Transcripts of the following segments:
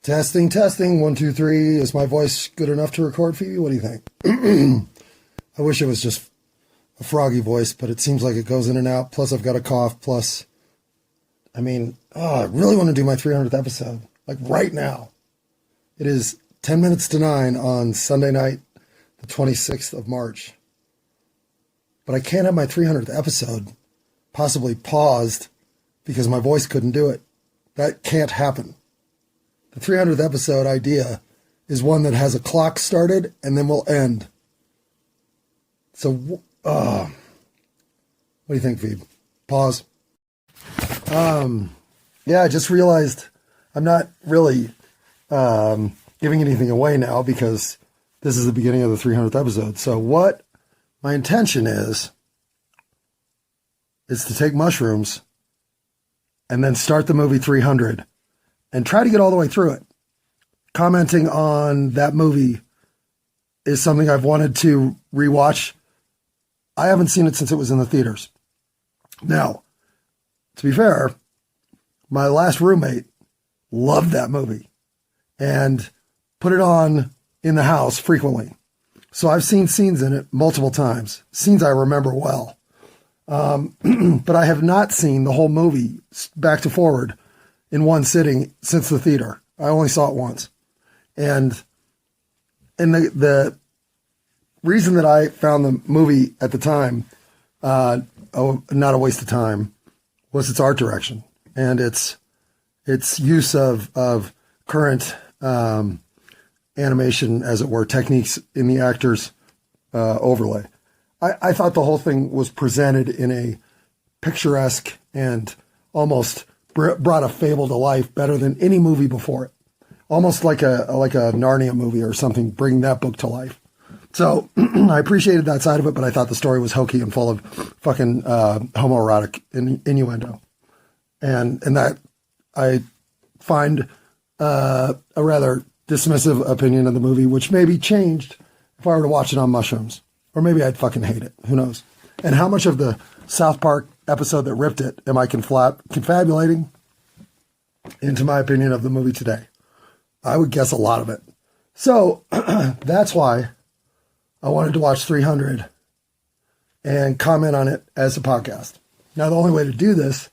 Testing, testing. 1, 2, 3. Is my voice good enough to record, Phoebe? What do you think? I wish it was just a froggy voice, but it seems like it goes in and out. Plus, I've got a cough. Plus, I really want to do my 300th episode. Like right now. It is 10 minutes to 9 on Sunday night, the 26th of March. But I can't have my 300th episode possibly paused because my voice couldn't do it. That can't happen. The 300th episode idea is one that has a clock started and then will end. So, what do you think, Phoebe? Pause. Yeah, I just realized I'm not really giving anything away now because this is the beginning of the 300th episode. So what my intention is to take mushrooms and then start the movie 300 and try to get all the way through it. Commenting on that movie is something I've wanted to rewatch. I haven't seen it since it was in the theaters. Now, to be fair, my last roommate loved that movie and put it on in the house frequently. So I've seen scenes in it multiple times, scenes I remember well. But I have not seen the whole movie back to forward in one sitting since the theater. I only saw it once. And the reason that I found the movie at the time not a waste of time was its art direction and its use of current animation, as it were, techniques in the actors' overlay. I thought the whole thing was presented in a picturesque and almost brought a fable to life better than any movie before it. Almost like a Narnia movie or something, bring that book to life. So I appreciated that side of it, but I thought the story was hokey and full of fucking homoerotic innuendo. And that I find a rather dismissive opinion of the movie, which may be changed if I were to watch it on mushrooms. Or maybe I'd fucking hate it. Who knows? And how much of the South Park episode that ripped it am I confabulating into my opinion of the movie today? I would guess a lot of it. So that's why I wanted to watch 300 and comment on it as a podcast. Now, the only way to do this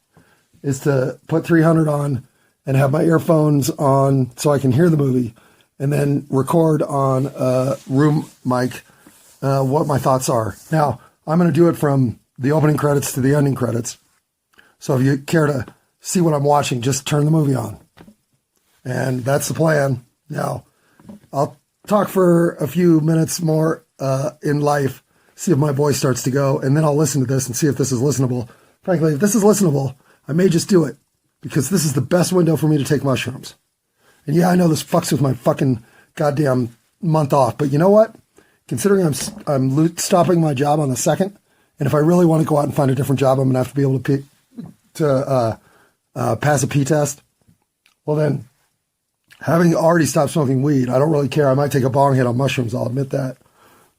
is to put 300 on and have my earphones on so I can hear the movie and then record on a room mic what my thoughts are. Now, I'm going to do it from the opening credits to the ending credits. So if you care to see what I'm watching, just turn the movie on. And that's the plan. Now, I'll talk for a few minutes more in life, see if my voice starts to go, and then I'll listen to this and see if this is listenable. Frankly, if this is listenable, I may just do it because this is the best window for me to take mushrooms. And yeah, I know this fucks with my fucking goddamn month off, but you know what? Considering I'm stopping my job on the 2nd, and if I really want to go out and find a different job, I'm going to have to be able to pass a P test. Well then, having already stopped smoking weed, I don't really care. I might take a bong hit on mushrooms, I'll admit that.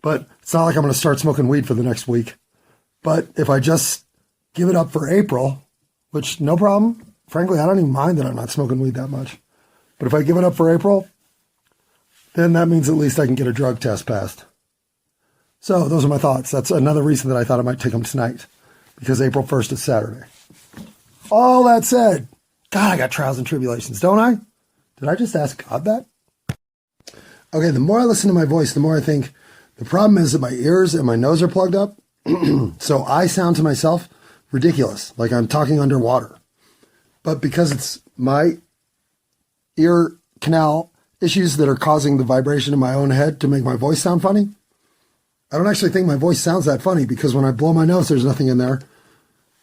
But it's not like I'm going to start smoking weed for the next week. But if I just give it up for April, which no problem. Frankly, I don't even mind that I'm not smoking weed that much. But if I give it up for April, then that means at least I can get a drug test passed. So those are my thoughts. That's another reason that I thought I might take them tonight, because April 1st is Saturday. All that said, God, I got trials and tribulations, don't I? Did I just ask God that? Okay, the more I listen to my voice, the more I think the problem is that my ears and my nose are plugged up. So I sound to myself ridiculous, like I'm talking underwater. But because it's my ear canal issues that are causing the vibration in my own head to make my voice sound funny, I don't actually think my voice sounds that funny because when I blow my nose, there's nothing in there.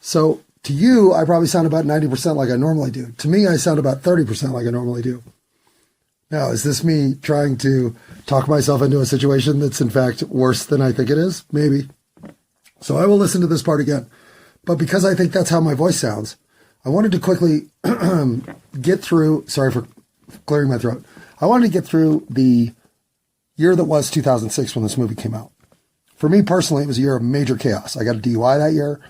So to you, I probably sound about 90% like I normally do. To me, I sound about 30% like I normally do. Now, is this me trying to talk myself into a situation that's in fact worse than I think it is? Maybe. So I will listen to this part again. But because I think that's how my voice sounds, I wanted to quickly get through, sorry for clearing my throat. I wanted to get through the year that was 2006 when this movie came out. For me personally, it was a year of major chaos. I got a DUI that year.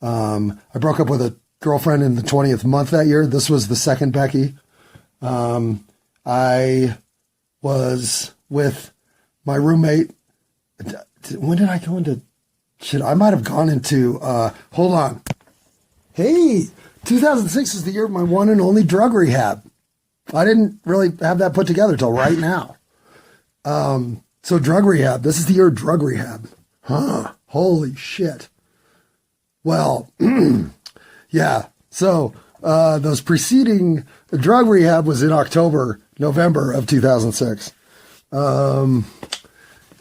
I broke up with a girlfriend in the 20th month that year. This was the second Becky. I was with my roommate. When did I go into shit? I might have gone into, hold on. Hey, 2006 is the year of my one and only drug rehab. I didn't really have that put together till right now. So drug rehab, this is the year of drug rehab. Huh, holy shit. Well, yeah, so those preceding drug rehab was in November of 2006.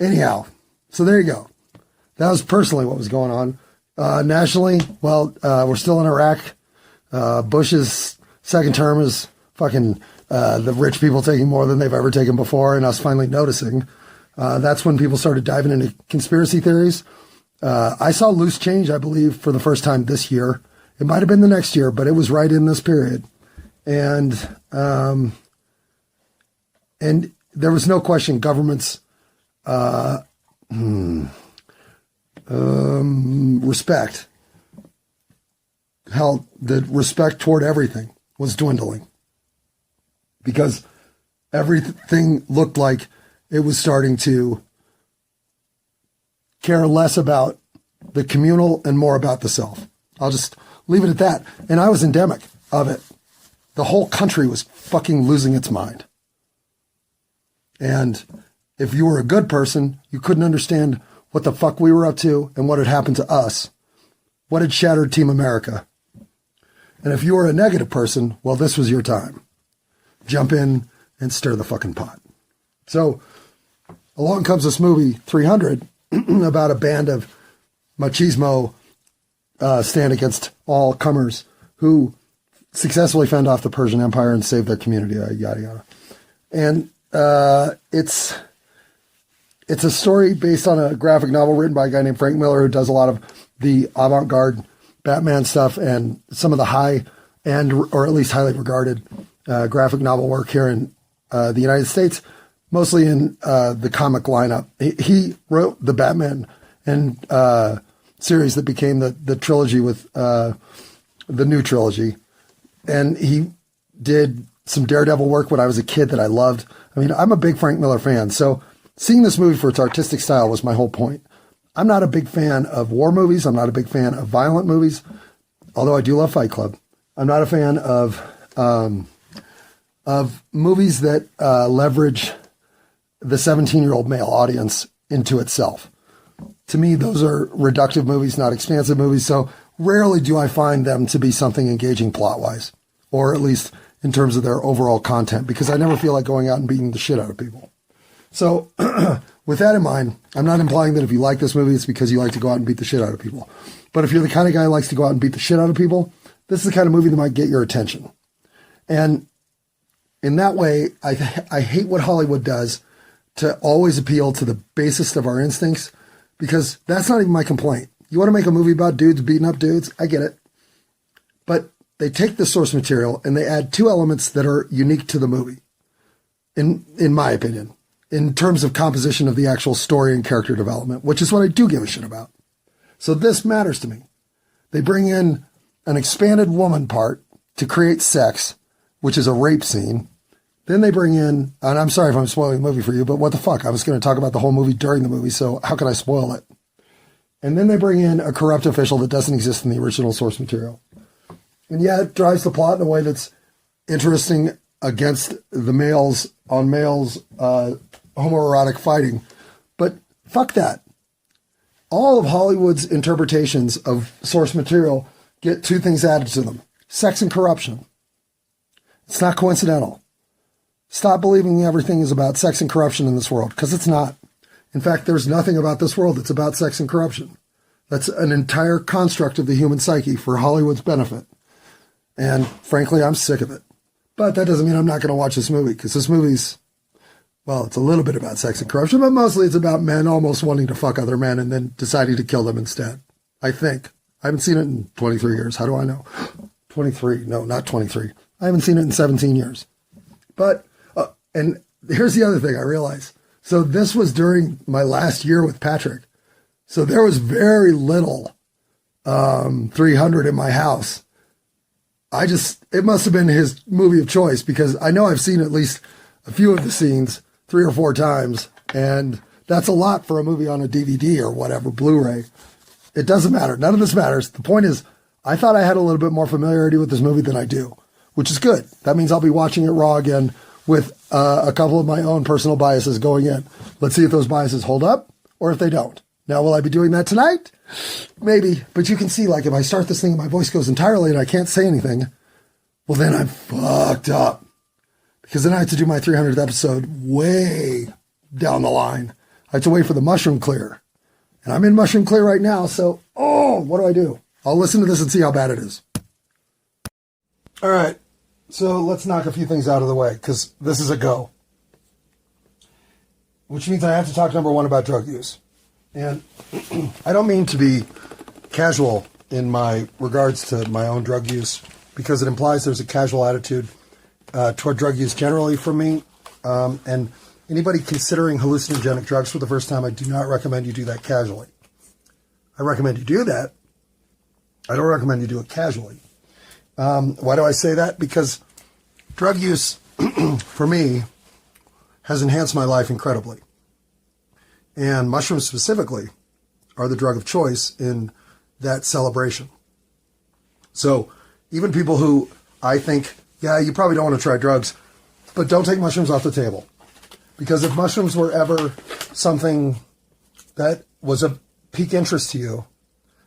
Anyhow, so there you go. That was personally what was going on. Nationally, well, we're still in Iraq. Bush's second term is fucking the rich people taking more than they've ever taken before, and us finally noticing. That's when people started diving into conspiracy theories. I saw loose change, I believe, for the first time this year. It might have been the next year, but it was right in this period. And there was no question government's respect, hell, the respect toward everything was dwindling because everything looked like it was starting to care less about the communal and more about the self. I'll just leave it at that. And I was endemic of it. The whole country was fucking losing its mind. And if you were a good person, you couldn't understand what the fuck we were up to and what had happened to us. What had shattered Team America. And if you were a negative person, well, this was your time. Jump in and stir the fucking pot. So along comes this movie, 300, about a band of machismo stand against all comers who successfully fend off the Persian Empire and saved their community, yada, yada. And it's a story based on a graphic novel written by a guy named Frank Miller, who does a lot of the avant-garde Batman stuff and some of the high-end, or at least highly regarded, graphic novel work here in the United States, mostly in the comic lineup. He wrote the Batman and series that became the trilogy with the new trilogy. And he did some Daredevil work when I was a kid that I loved. I mean, I'm a big Frank Miller fan, so seeing this movie for its artistic style was my whole point. I'm not a big fan of war movies. I'm not a big fan of violent movies, although I do love Fight Club. I'm not a fan of movies that leverage the 17-year-old male audience into itself. To me, those are reductive movies, not expansive movies, so rarely do I find them to be something engaging plot-wise, or at least in terms of their overall content, because I never feel like going out and beating the shit out of people. So with that in mind, I'm not implying that if you like this movie, it's because you like to go out and beat the shit out of people. But if you're the kind of guy who likes to go out and beat the shit out of people, this is the kind of movie that might get your attention. And in that way, I hate what Hollywood does to always appeal to the basest of our instincts, because that's not even my complaint. You want to make a movie about dudes beating up dudes? I get it. But they take the source material and they add two elements that are unique to the movie, in my opinion, in terms of composition of the actual story and character development, which is what I do give a shit about. So this matters to me. They bring in an expanded woman part to create sex, which is a rape scene. Then they bring in, and I'm sorry if I'm spoiling the movie for you, but what the fuck? I was going to talk about the whole movie during the movie, so how can I spoil it? And then they bring in a corrupt official that doesn't exist in the original source material. And yeah, it drives the plot in a way that's interesting against the males on males homoerotic fighting. But fuck that. All of Hollywood's interpretations of source material get two things added to them: sex and corruption. It's not coincidental. Stop believing everything is about sex and corruption in this world, because it's not. In fact, there's nothing about this world that's about sex and corruption. That's an entire construct of the human psyche for Hollywood's benefit. And frankly, I'm sick of it. But that doesn't mean I'm not going to watch this movie, because this movie's, well, it's a little bit about sex and corruption, but mostly it's about men almost wanting to fuck other men and then deciding to kill them instead. I think. I haven't seen it in 23 years. How do I know? 23. No, not 23. I haven't seen it in 17 years. But, and here's the other thing I realized. So this was during my last year with Patrick. So there was very little 300 in my house. It must have been his movie of choice, because I know I've seen at least a few of the scenes 3 or 4 times, and that's a lot for a movie on a DVD or whatever, Blu-ray. It doesn't matter. None of this matters. The point is, I thought I had a little bit more familiarity with this movie than I do, which is good. That means I'll be watching it raw again with a couple of my own personal biases going in. Let's see if those biases hold up or if they don't. Now, will I be doing that tonight? Maybe. But you can see, like, if I start this thing and my voice goes entirely and I can't say anything, well, then I'm fucked up. Because then I have to do my 300th episode way down the line. I have to wait for the mushroom clear. And I'm in mushroom clear right now, so, what do? I'll listen to this and see how bad it is. All right. So let's knock a few things out of the way, because this is a go. Which means I have to talk, number one, about drug use. And I don't mean to be casual in my regards to my own drug use, because it implies there's a casual attitude toward drug use generally from me. And anybody considering hallucinogenic drugs for the first time, I do not recommend you do that casually. I recommend you do that. I don't recommend you do it casually. Why do I say that? Because drug use, for me, has enhanced my life incredibly. And mushrooms specifically are the drug of choice in that celebration. So even people who I think, yeah, you probably don't want to try drugs, but don't take mushrooms off the table. Because if mushrooms were ever something that was of peak interest to you,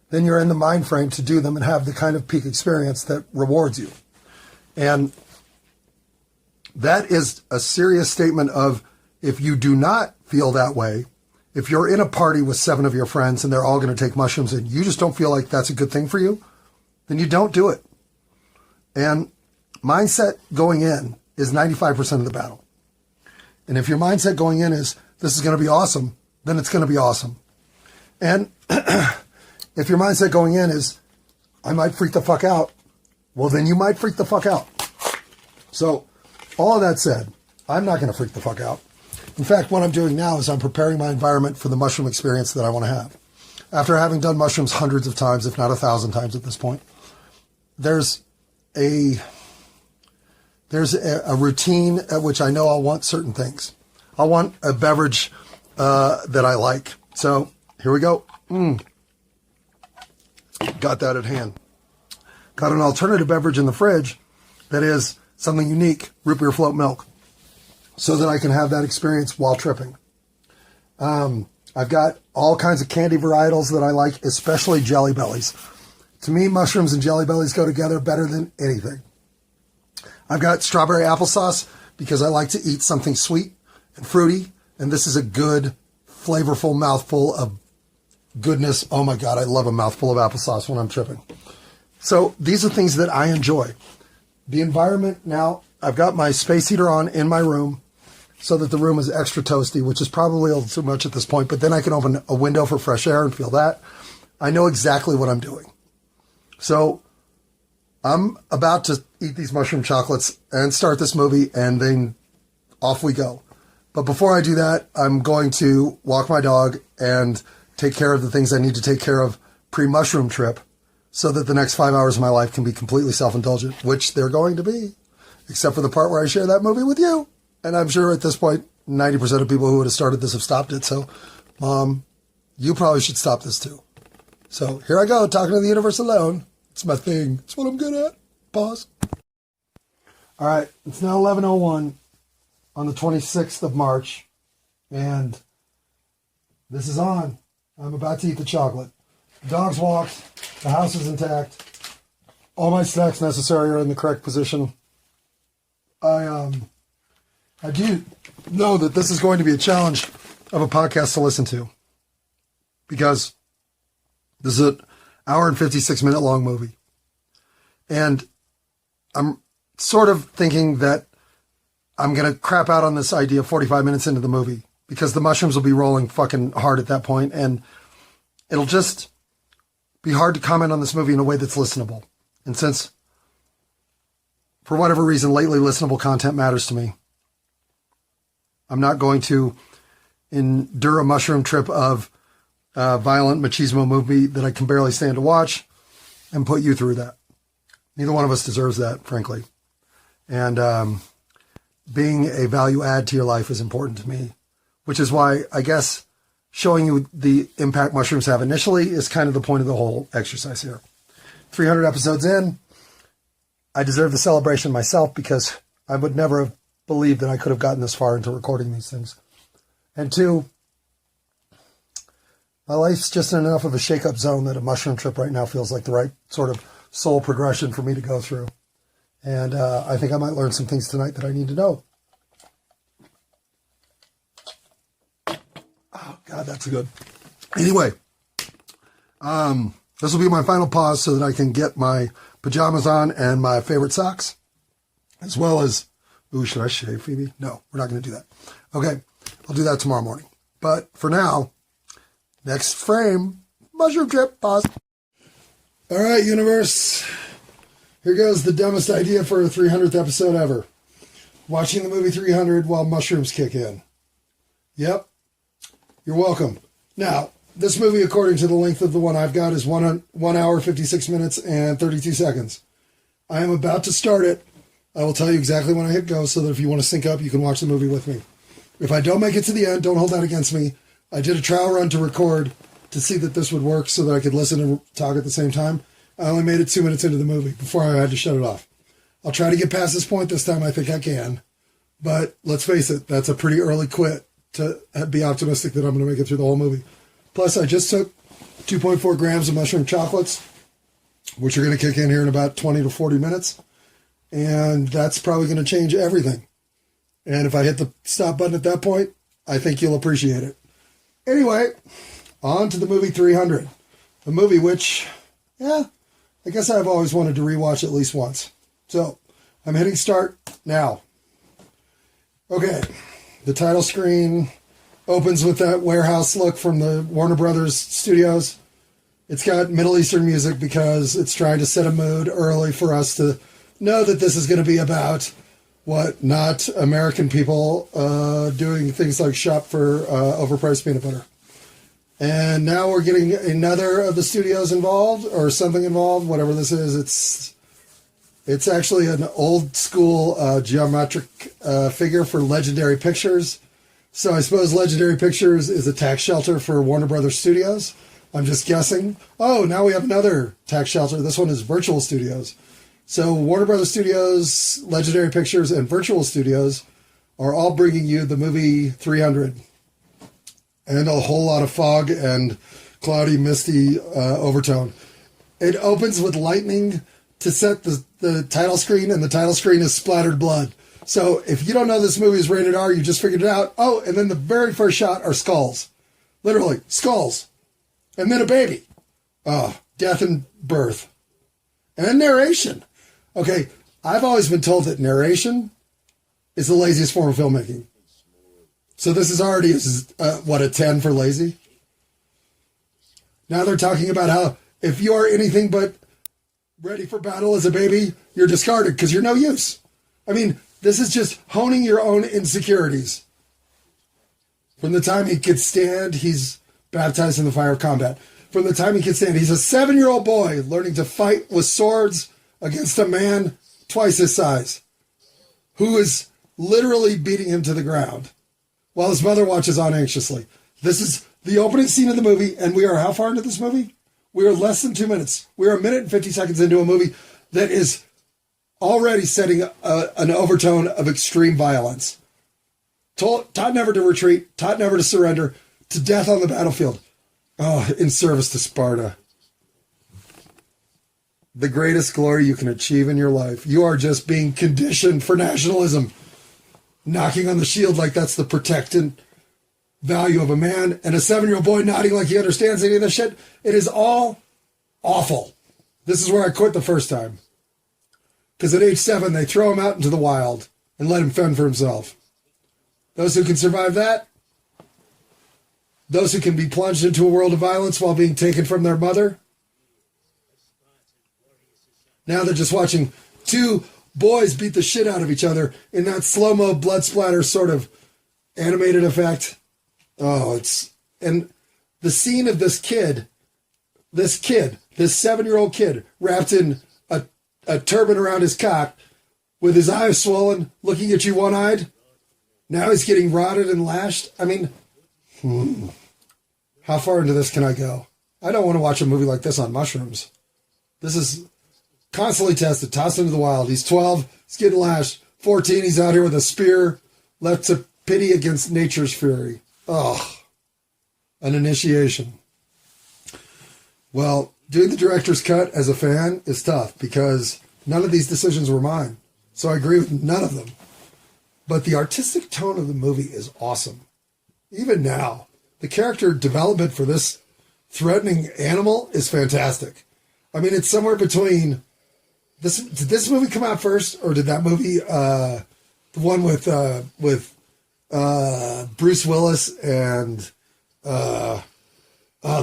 then you're in the mind frame to do them and have the kind of peak experience that rewards you. And that is a serious statement of, if you do not feel that way, if you're in a party with 7 of your friends and they're all going to take mushrooms and you just don't feel like that's a good thing for you, then you don't do it. And mindset going in is 95% of the battle. And if your mindset going in is, this is going to be awesome, then it's going to be awesome. And if your mindset going in is, I might freak the fuck out, well, then you might freak the fuck out. So all of that said, I'm not going to freak the fuck out. In fact, what I'm doing now is I'm preparing my environment for the mushroom experience that I want to have. After having done mushrooms hundreds of times, if not 1,000 times at this point, there's a routine at which I know I'll want certain things. I'll want a beverage that I like. So here we go. Got that at hand. Got an alternative beverage in the fridge that is something unique, root beer float milk, so that I can have that experience while tripping. I've got all kinds of candy varietals that I like, especially Jelly Bellies. To me, mushrooms and Jelly Bellies go together better than anything. I've got strawberry applesauce because I like to eat something sweet and fruity, and this is a good, flavorful mouthful of goodness. Oh my God, I love a mouthful of applesauce when I'm tripping. So these are things that I enjoy. The environment now, I've got my space heater on in my room so that the room is extra toasty, which is probably a little too much at this point, but then I can open a window for fresh air and feel that. I know exactly what I'm doing. So I'm about to eat these mushroom chocolates and start this movie, and then off we go. But before I do that, I'm going to walk my dog and take care of the things I need to take care of pre-mushroom trip so that the next 5 hours of my life can be completely self-indulgent, which they're going to be, except for the part where I share that movie with you. And I'm sure at this point, 90% of people who would have started this have stopped it. So, Mom, you probably should stop this too. So here I go, talking to the universe alone. It's my thing. It's what I'm good at. Pause. All right, it's now 11:01 on the 26th of March, and this is on. I'm about to eat the chocolate. The dog's walked. The house is intact. All my snacks necessary are in the correct position. I do know that this is going to be a challenge of a podcast to listen to, because this is an hour and 56-minute long movie. And I'm sort of thinking that I'm going to crap out on this idea 45 minutes into the movie, because the mushrooms will be rolling fucking hard at that point, and it'll just be hard to comment on this movie in a way that's listenable. And since, for whatever reason, lately listenable content matters to me, I'm not going to endure a mushroom trip of a violent machismo movie that I can barely stand to watch and put you through that. Neither one of us deserves that, frankly. And being a value add to your life is important to me, which is why I guess showing you the impact mushrooms have initially is kind of the point of the whole exercise here. 300 episodes in, I deserve the celebration myself because I would never have believed that I could have gotten this far into recording these things. And two, my life's just in enough of a shake-up zone that a mushroom trip right now feels like the right sort of soul progression for me to go through. And I think I might learn some things tonight that I need to know. Oh, God, that's good. Anyway, this will be my final pause so that I can get my pajamas on and my favorite socks, as well as, ooh, should I shave, Phoebe? No, we're not going to do that. Okay, I'll do that tomorrow morning. But for now, next frame, mushroom trip, pause. All right, universe. Here goes the dumbest idea for a 300th episode ever. Watching the movie 300 while mushrooms kick in. Yep. You're welcome. Now, this movie, according to the length of the one I've got, is 1 hour, 56 minutes, and 32 seconds. I am about to start it. I will tell you exactly when I hit go so that if you want to sync up, you can watch the movie with me. If I don't make it to the end, don't hold that against me. I did a trial run to record to see that this would work so that I could listen and talk at the same time. I only made it 2 minutes into the movie before I had to shut it off. I'll try to get past this point this time. I think I can. But let's face it, that's a pretty early quit to be optimistic that I'm going to make it through the whole movie. Plus, I just took 2.4 grams of mushroom chocolates, which are going to kick in here in about 20 to 40 minutes. And that's probably going to change everything. And if I hit the stop button at that point, I think you'll appreciate it. Anyway, on to the movie 300. A movie which, yeah, I guess I've always wanted to rewatch at least once. So, I'm hitting start now. Okay, the title screen opens with that warehouse look from the Warner Brothers studios. It's got Middle Eastern music because it's trying to set a mood early for us to know that this is going to be about what, not American people doing things like shop for overpriced peanut butter. And now we're getting another of the studios involved, or something involved, whatever this is. It's actually an old school geometric figure for Legendary Pictures. So I suppose Legendary Pictures is a tax shelter for Warner Brothers Studios. I'm just guessing. Oh, now we have another tax shelter. This one is Virtual Studios. So Warner Brothers Studios, Legendary Pictures, and Virtual Studios are all bringing you the movie 300. And a whole lot of fog and cloudy, misty overtone. It opens with lightning to set the title screen, and the title screen is splattered blood. So if you don't know this movie is rated R, you just figured it out. Oh, and then the very first shot are skulls. Literally, skulls. And then a baby. Oh, death and birth. And then narration. Okay, I've always been told that narration is the laziest form of filmmaking. So this is already, a 10 for lazy? Now they're talking about how if you are anything but ready for battle as a baby, you're discarded because you're no use. I mean, this is just honing your own insecurities. From the time he could stand, he's baptized in the fire of combat. From the time he could stand, he's a 7-year-old boy learning to fight with swords against a man twice his size, who is literally beating him to the ground while his mother watches on anxiously. This is the opening scene of the movie, and we are how far into this movie? We are less than 2 minutes. We are 1 minute and 50 seconds into a movie that is already setting an overtone of extreme violence. Taught never to retreat, taught never to surrender, to death on the battlefield. Oh, in service to Sparta. The greatest glory you can achieve in your life. You are just being conditioned for nationalism. Knocking on the shield like that's the protectant value of a man, and a 7-year-old boy nodding like he understands any of this shit. It is all awful. This is where I quit the first time. Because at age 7, they throw him out into the wild and let him fend for himself. Those who can survive that, those who can be plunged into a world of violence while being taken from their mother. Now they're just watching two boys beat the shit out of each other in that slow-mo blood splatter sort of animated effect. Oh, and the scene of this 7-year-old kid wrapped in a turban around his cock, with his eyes swollen, looking at you one-eyed. Now he's getting rotted and lashed. I mean, how far into this can I go? I don't want to watch a movie like this on mushrooms. This is constantly tested, tossed into the wild. He's 12, he's getting lashed. 14, he's out here with a spear, left to pity against nature's fury. Oh, an initiation. Well, doing the director's cut as a fan is tough because none of these decisions were mine. So I agree with none of them. But the artistic tone of the movie is awesome. Even now, the character development for this threatening animal is fantastic. I mean, it's somewhere between this. Did this movie come out first, or did that movie, the one with Bruce Willis and the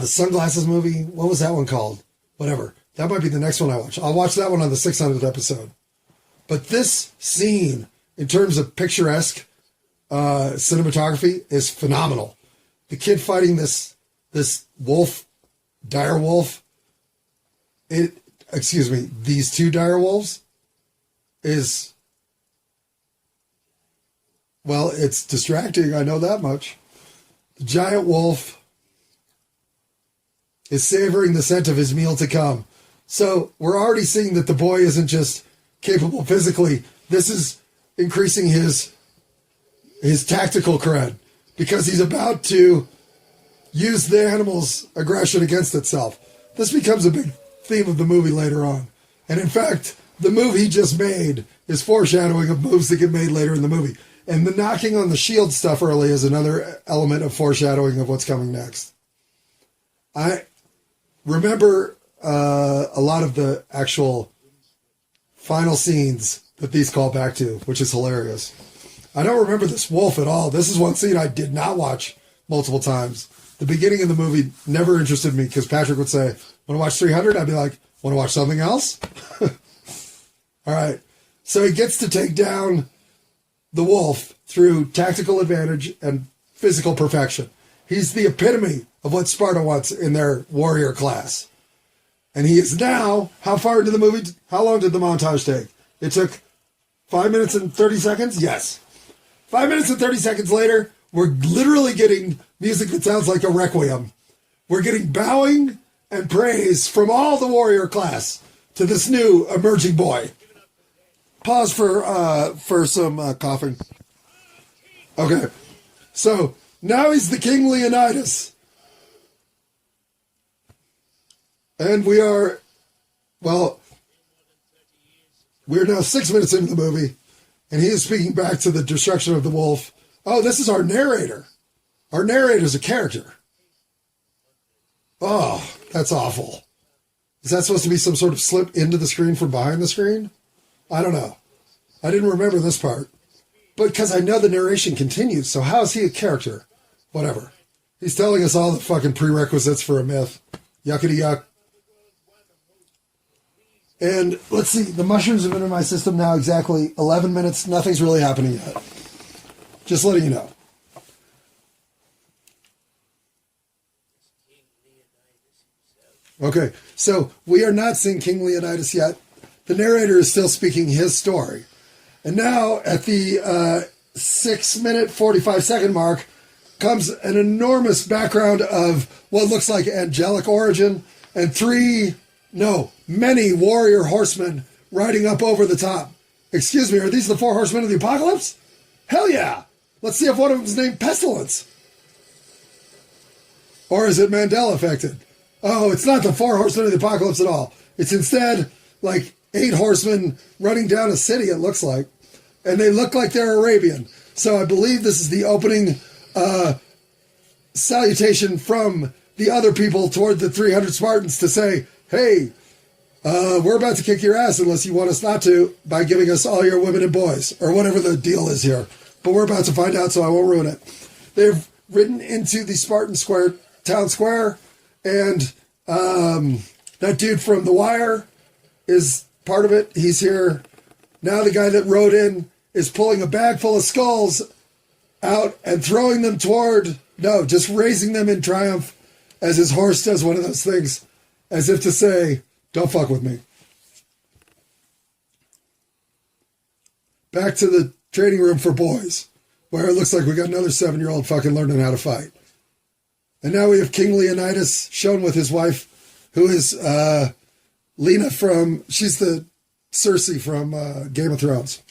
sunglasses movie? What was that one called? Whatever. That might be the next one I watch. I'll watch that one on the 600th episode. But this scene, in terms of picturesque cinematography, is phenomenal. The kid fighting this wolf, dire wolf, these two dire wolves is, well, it's distracting, I know that much. The giant wolf is savoring the scent of his meal to come. So we're already seeing that the boy isn't just capable physically. This is increasing his tactical cred because he's about to use the animal's aggression against itself. This becomes a big theme of the movie later on. And in fact, the move he just made is foreshadowing of moves that get made later in the movie. And the knocking on the shield stuff early is another element of foreshadowing of what's coming next. I remember a lot of the actual final scenes that these call back to, which is hilarious. I don't remember this wolf at all. This is one scene I did not watch multiple times. The beginning of the movie never interested me because Patrick would say, want to watch 300? I'd be like, want to watch something else? All right. So he gets to take down the wolf through tactical advantage and physical perfection. He's the epitome of what Sparta wants in their warrior class. And he is now, how far into the movie, how long did the montage take? It took 5 minutes and 30 seconds? Yes. 5 minutes and 30 seconds later, we're literally getting music that sounds like a requiem. We're getting bowing and praise from all the warrior class to this new emerging boy. Pause for some coughing. Okay. So now he's the King Leonidas. And we're now 6 minutes into the movie, and he is speaking back to the destruction of the wolf. Oh, this is our narrator. Our narrator's a character. Oh, that's awful. Is that supposed to be some sort of slip into the screen from behind the screen? I don't know. I didn't remember this part. But because I know the narration continues, so how is he a character? Whatever. He's telling us all the fucking prerequisites for a myth. Yuckity yuck. And let's see, the mushrooms have been in my system now exactly 11 minutes. Nothing's really happening yet. Just letting you know. Okay, so we are not seeing King Leonidas yet. The narrator is still speaking his story. And now at the 6 minute, 45 second mark comes an enormous background of what looks like angelic origin and many warrior horsemen riding up over the top. Excuse me, are these the 4 horsemen of the apocalypse? Hell yeah! Let's see if one of them is named Pestilence. Or is it Mandela affected? Oh, it's not the 4 horsemen of the apocalypse at all. It's instead like 8 horsemen running down a city, it looks like. And they look like they're Arabian. So I believe this is the opening salutation from the other people toward the 300 Spartans to say, hey, we're about to kick your ass unless you want us not to by giving us all your women and boys, or whatever the deal is here. But we're about to find out, so I won't ruin it. They've ridden into the Spartan town square, and that dude from The Wire is part of it. He's here. Now the guy that rode in is pulling a bag full of skulls out and throwing them just raising them in triumph as his horse does one of those things, as if to say, don't fuck with me. back to the training room for boys, where it looks like we got another 7-year-old fucking learning how to fight. And now we have King Leonidas shown with his wife, who is Lena she's the Cersei from Game of Thrones.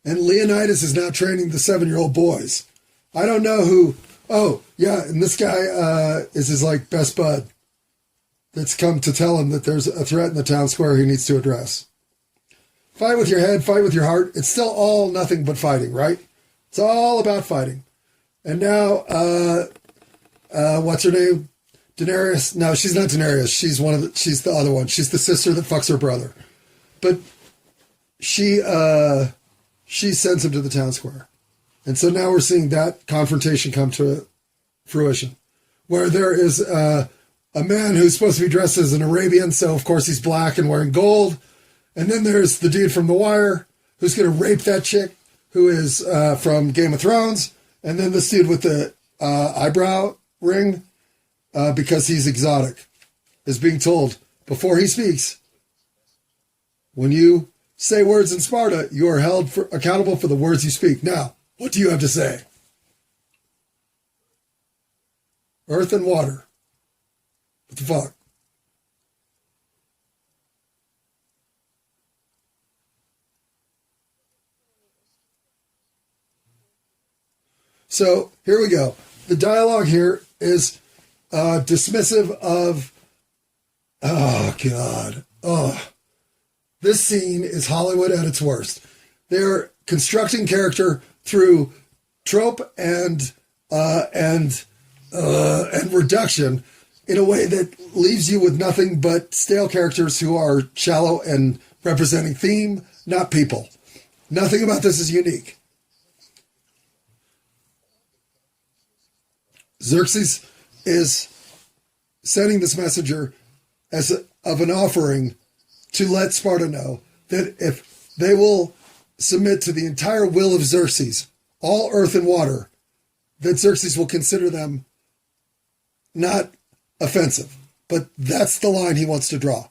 And Leonidas is now training the 7-year-old boys. I don't know who. Oh, yeah, and this guy is his best bud that's come to tell him that there's a threat in the town square he needs to address. Fight with your head, fight with your heart. It's still all nothing but fighting, right? It's all about fighting. And now, what's her name? Daenerys? No, she's not Daenerys. She's the other one. She's the sister that fucks her brother. But she sends him to the town square. And so now we're seeing that confrontation come to fruition, where there is a man who's supposed to be dressed as an Arabian, so of course he's black and wearing gold. And then there's the dude from The Wire who's going to rape that chick who is from Game of Thrones. And then this dude with the eyebrow ring, because he's exotic, is being told before he speaks, when you say words in Sparta, you are held accountable for the words you speak. Now, what do you have to say? Earth and water. What the fuck? So here we go. The dialogue here is dismissive of, oh God, this scene is Hollywood at its worst. They're constructing character through trope and reduction in a way that leaves you with nothing but stale characters who are shallow and representing theme, not people. Nothing about this is unique. Xerxes is sending this messenger of an offering to let Sparta know that if they will submit to the entire will of Xerxes, all earth and water, that Xerxes will consider them not offensive. But that's the line he wants to draw.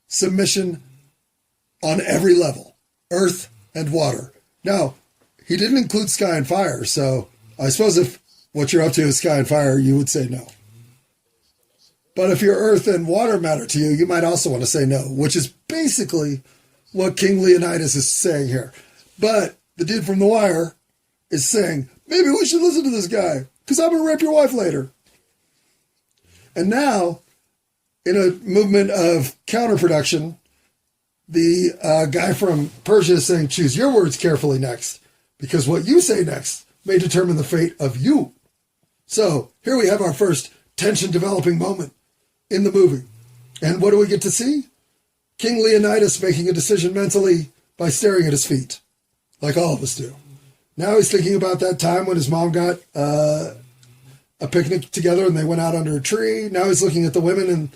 Submission on every level, earth and water. Now, he didn't include sky and fire, so I suppose if what you're up to is sky and fire, you would say no. But if your earth and water matter to you, you might also want to say no, which is basically what King Leonidas is saying here. But the dude from The Wire is saying, maybe we should listen to this guy, because I'm going to rape your wife later. And now, in a movement of counterproduction, the guy from Persia is saying, choose your words carefully next, because what you say next may determine the fate of you. So here we have our first tension developing moment in the movie. And what do we get to see? King Leonidas making a decision mentally by staring at his feet, like all of us do. Now he's thinking about that time when his mom got a picnic together and they went out under a tree. Now he's looking at the women and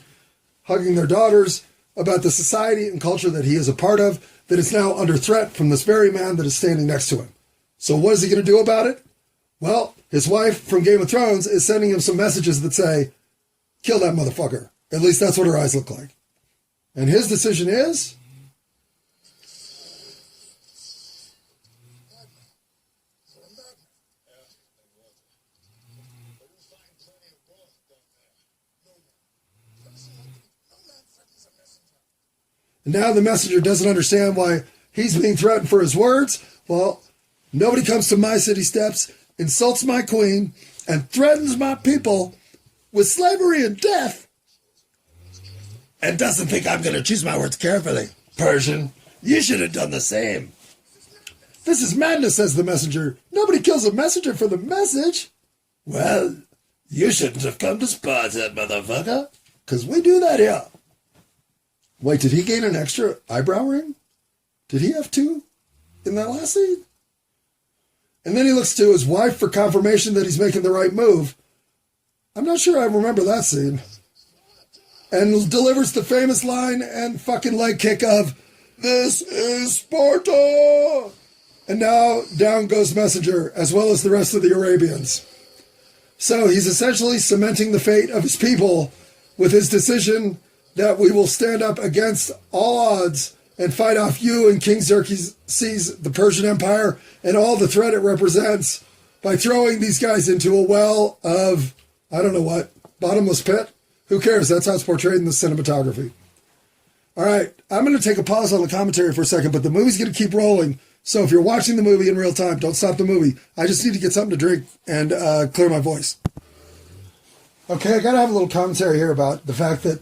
hugging their daughters, about the society and culture that he is a part of that is now under threat from this very man that is standing next to him. So what is he going to do about it? Well, his wife from Game of Thrones is sending him some messages that say, kill that motherfucker. At least that's what her eyes look like. And his decision is... And now the messenger doesn't understand why he's being threatened for his words. Well, nobody comes to my city steps, insults my queen, and threatens my people with slavery and death, and doesn't think I'm going to choose my words carefully. Persian, you should have done the same. This is madness, says the messenger. Nobody kills a messenger for the message. Well, you shouldn't have come to Sparta, motherfucker, because we do that here. Wait, did he gain an extra eyebrow ring? Did he have two in that last scene? And then he looks to his wife for confirmation that he's making the right move. I'm not sure I remember that scene. And delivers the famous line and fucking leg kick of, "This is Sparta!" And now down goes Messenger, as well as the rest of the Arabians. So he's essentially cementing the fate of his people with his decision that we will stand up against all odds and fight off you and King Xerxes, the Persian Empire, and all the threat it represents by throwing these guys into a well of, I don't know what, bottomless pit? Who cares? That's how it's portrayed in the cinematography. All right, I'm going to take a pause on the commentary for a second, but the movie's going to keep rolling. So if you're watching the movie in real time, don't stop the movie. I just need to get something to drink and clear my voice. Okay, I got to have a little commentary here about the fact that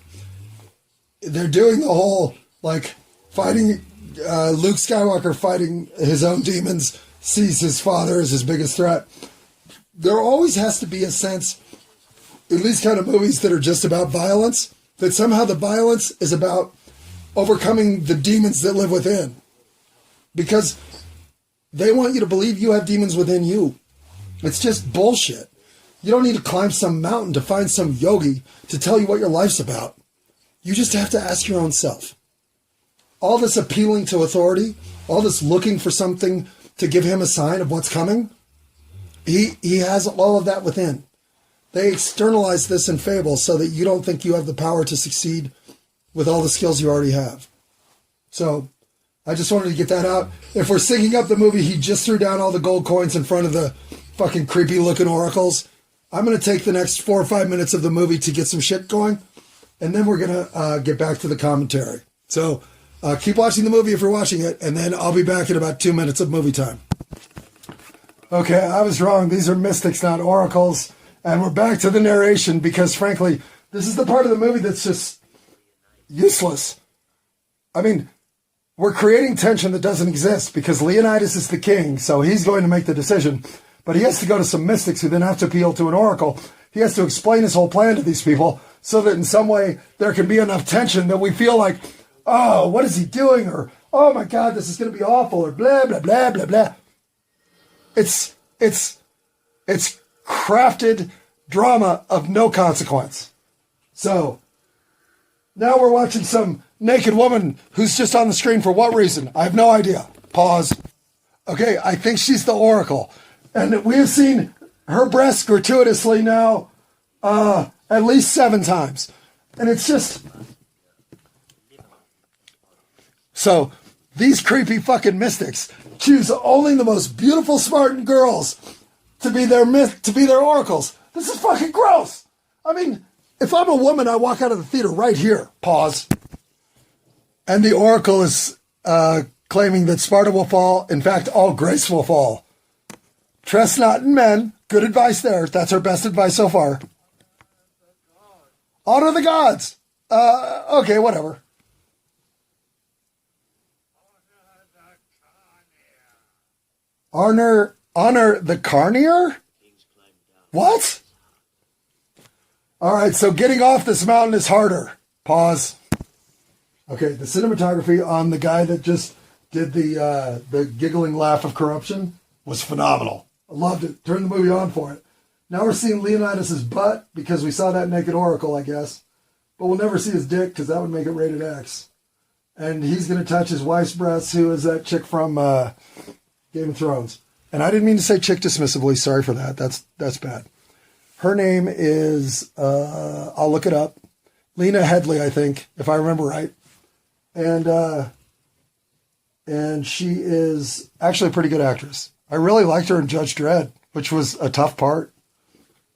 they're doing the whole, like, fighting, Luke Skywalker fighting his own demons, sees his father as his biggest threat. There always has to be a sense, in these kind of movies that are just about violence, that somehow the violence is about overcoming the demons that live within. Because they want you to believe you have demons within you. It's just bullshit. You don't need to climb some mountain to find some yogi to tell you what your life's about. You just have to ask your own self. All this appealing to authority, all this looking for something to give him a sign of what's coming, he has all of that within. They externalize this in fable so that you don't think you have the power to succeed with all the skills you already have. So I just wanted to get that out. If we're syncing up the movie, he just threw down all the gold coins in front of the fucking creepy looking oracles. I'm going to take the next 4 or 5 minutes of the movie to get some shit going. And then we're going to get back to the commentary. So keep watching the movie if you're watching it. And then I'll be back in about 2 minutes of movie time. Okay, I was wrong. These are mystics, not oracles. And we're back to the narration because, frankly, this is the part of the movie that's just useless. I mean, we're creating tension that doesn't exist because Leonidas is the king, so he's going to make the decision. But he has to go to some mystics who then have to appeal to an oracle. He has to explain his whole plan to these people so that in some way there can be enough tension that we feel like, oh, what is he doing? Or, oh my God, this is going to be awful, or blah, blah, blah, blah, blah. It's crafted drama of no consequence. So now we're watching some naked woman who's just on the screen for what reason? I have no idea. Pause. Okay, I think she's the oracle. And we have seen her breasts gratuitously now at least 7 times. And it's just... So these creepy fucking mystics choose only the most beautiful Spartan girls to be their oracles. This is fucking gross. I mean, if I'm a woman, I walk out of the theater right here. Pause. And the oracle is claiming that Sparta will fall. In fact, all Greece will fall. Trust not in men. Good advice there. That's her best advice so far. Honor the gods. Okay, whatever. Honor the carnier? What? All right, so getting off this mountain is harder. Pause. Okay, the cinematography on the guy that just did the giggling laugh of corruption was phenomenal. I loved it. Turn the movie on for it. Now we're seeing Leonidas' butt because we saw that naked oracle, I guess. But we'll never see his dick because that would make it rated X. And he's going to touch his wife's breasts, who is that chick from Game of Thrones. And I didn't mean to say chick dismissively. Sorry for that. That's bad. Her name is, I'll look it up, Lena Headey, I think, if I remember right. And she is actually a pretty good actress. I really liked her in Judge Dredd, which was a tough part.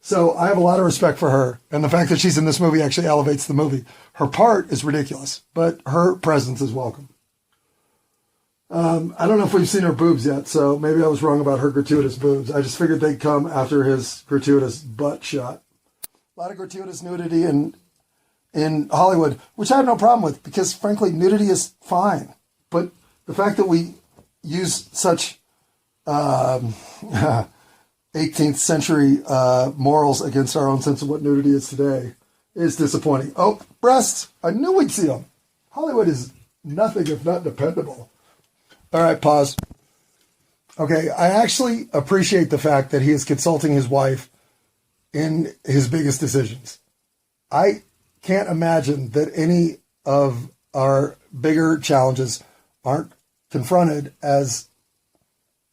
So I have a lot of respect for her. And the fact that she's in this movie actually elevates the movie. Her part is ridiculous, but her presence is welcome. I don't know if we've seen her boobs yet, so maybe I was wrong about her gratuitous boobs. I just figured they'd come after his gratuitous butt shot. A lot of gratuitous nudity in Hollywood, which I have no problem with, because frankly, nudity is fine. But the fact that we use such 18th century morals against our own sense of what nudity is today is disappointing. Oh, breasts! I knew we'd see them. Hollywood is nothing if not dependable. All right, pause. Okay, I actually appreciate the fact that he is consulting his wife in his biggest decisions. I can't imagine that any of our bigger challenges aren't confronted as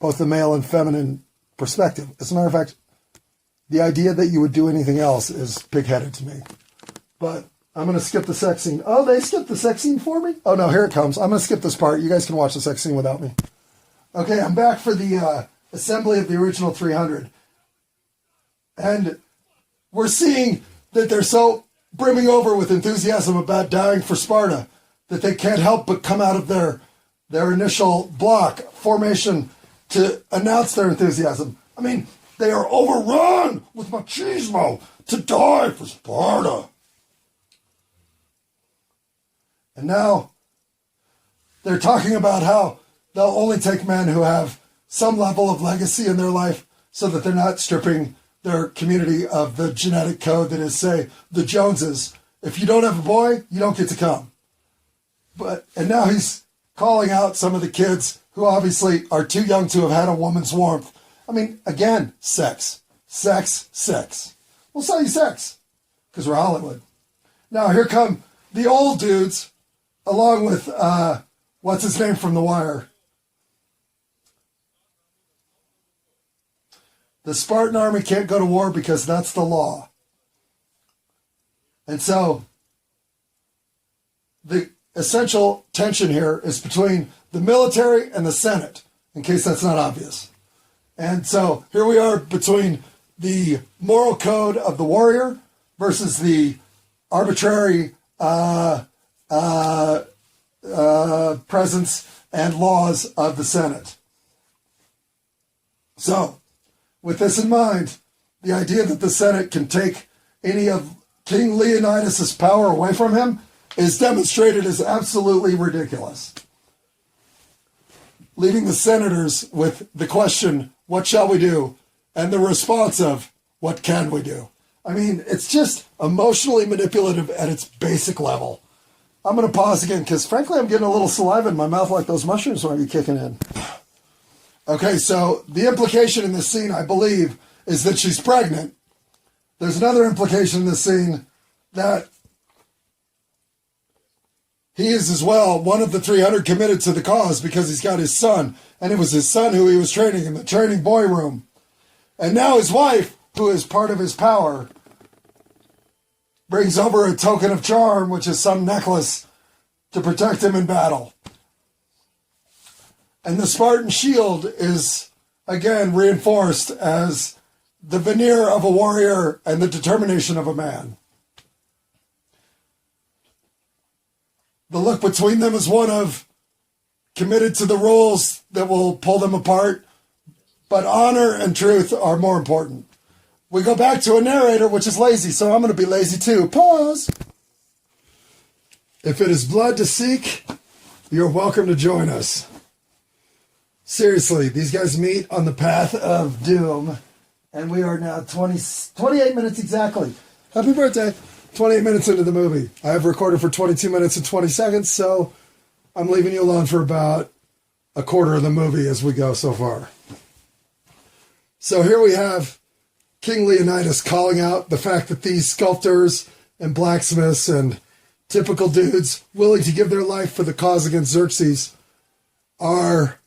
both the male and feminine perspective. As a matter of fact, the idea that you would do anything else is pig-headed to me. But I'm going to skip the sex scene. Oh, they skipped the sex scene for me? Oh, no, here it comes. I'm going to skip this part. You guys can watch the sex scene without me. Okay, I'm back for the assembly of the original 300. And we're seeing that they're so brimming over with enthusiasm about dying for Sparta that they can't help but come out of their initial block formation to announce their enthusiasm. I mean, they are overrun with machismo to die for Sparta. And now they're talking about how they'll only take men who have some level of legacy in their life so that they're not stripping their community of the genetic code that is, say, the Joneses. If you don't have a boy, you don't get to come. And now he's calling out some of the kids who obviously are too young to have had a woman's warmth. I mean, again, sex. Sex, sex. We'll sell you sex because we're Hollywood. Now, here come the old dudes along with, what's his name from The Wire? The Spartan army can't go to war because that's the law. And so the essential tension here is between the military and the Senate, in case that's not obvious. And so here we are between the moral code of the warrior versus the arbitrary presence and laws of the Senate. So, with this in mind, the idea that the Senate can take any of King Leonidas' power away from him is demonstrated as absolutely ridiculous. Leaving the senators with the question, what shall we do? And the response of, what can we do? I mean, it's just emotionally manipulative at its basic level. I'm going to pause again because, frankly, I'm getting a little saliva in my mouth like those mushrooms might be kicking in. Okay, so the implication in this scene, I believe, is that she's pregnant. There's another implication in this scene that he is as well one of the 300 committed to the cause because he's got his son, and it was his son who he was training in the training boy room. And now his wife, who is part of his power, brings over a token of charm, which is some necklace, to protect him in battle. And the Spartan shield is, again, reinforced as the veneer of a warrior and the determination of a man. The look between them is one of committed to the rules that will pull them apart, but honor and truth are more important. We go back to a narrator, which is lazy, so I'm going to be lazy too. Pause. If it is blood to seek, you're welcome to join us. Seriously, these guys meet on the path of doom, and we are now 28 minutes exactly. Happy birthday. 28 minutes into the movie. I have recorded for 22 minutes and 20 seconds, so I'm leaving you alone for about a quarter of the movie as we go so far. So here we have King Leonidas calling out the fact that these sculptors and blacksmiths and typical dudes willing to give their life for the cause against Xerxes are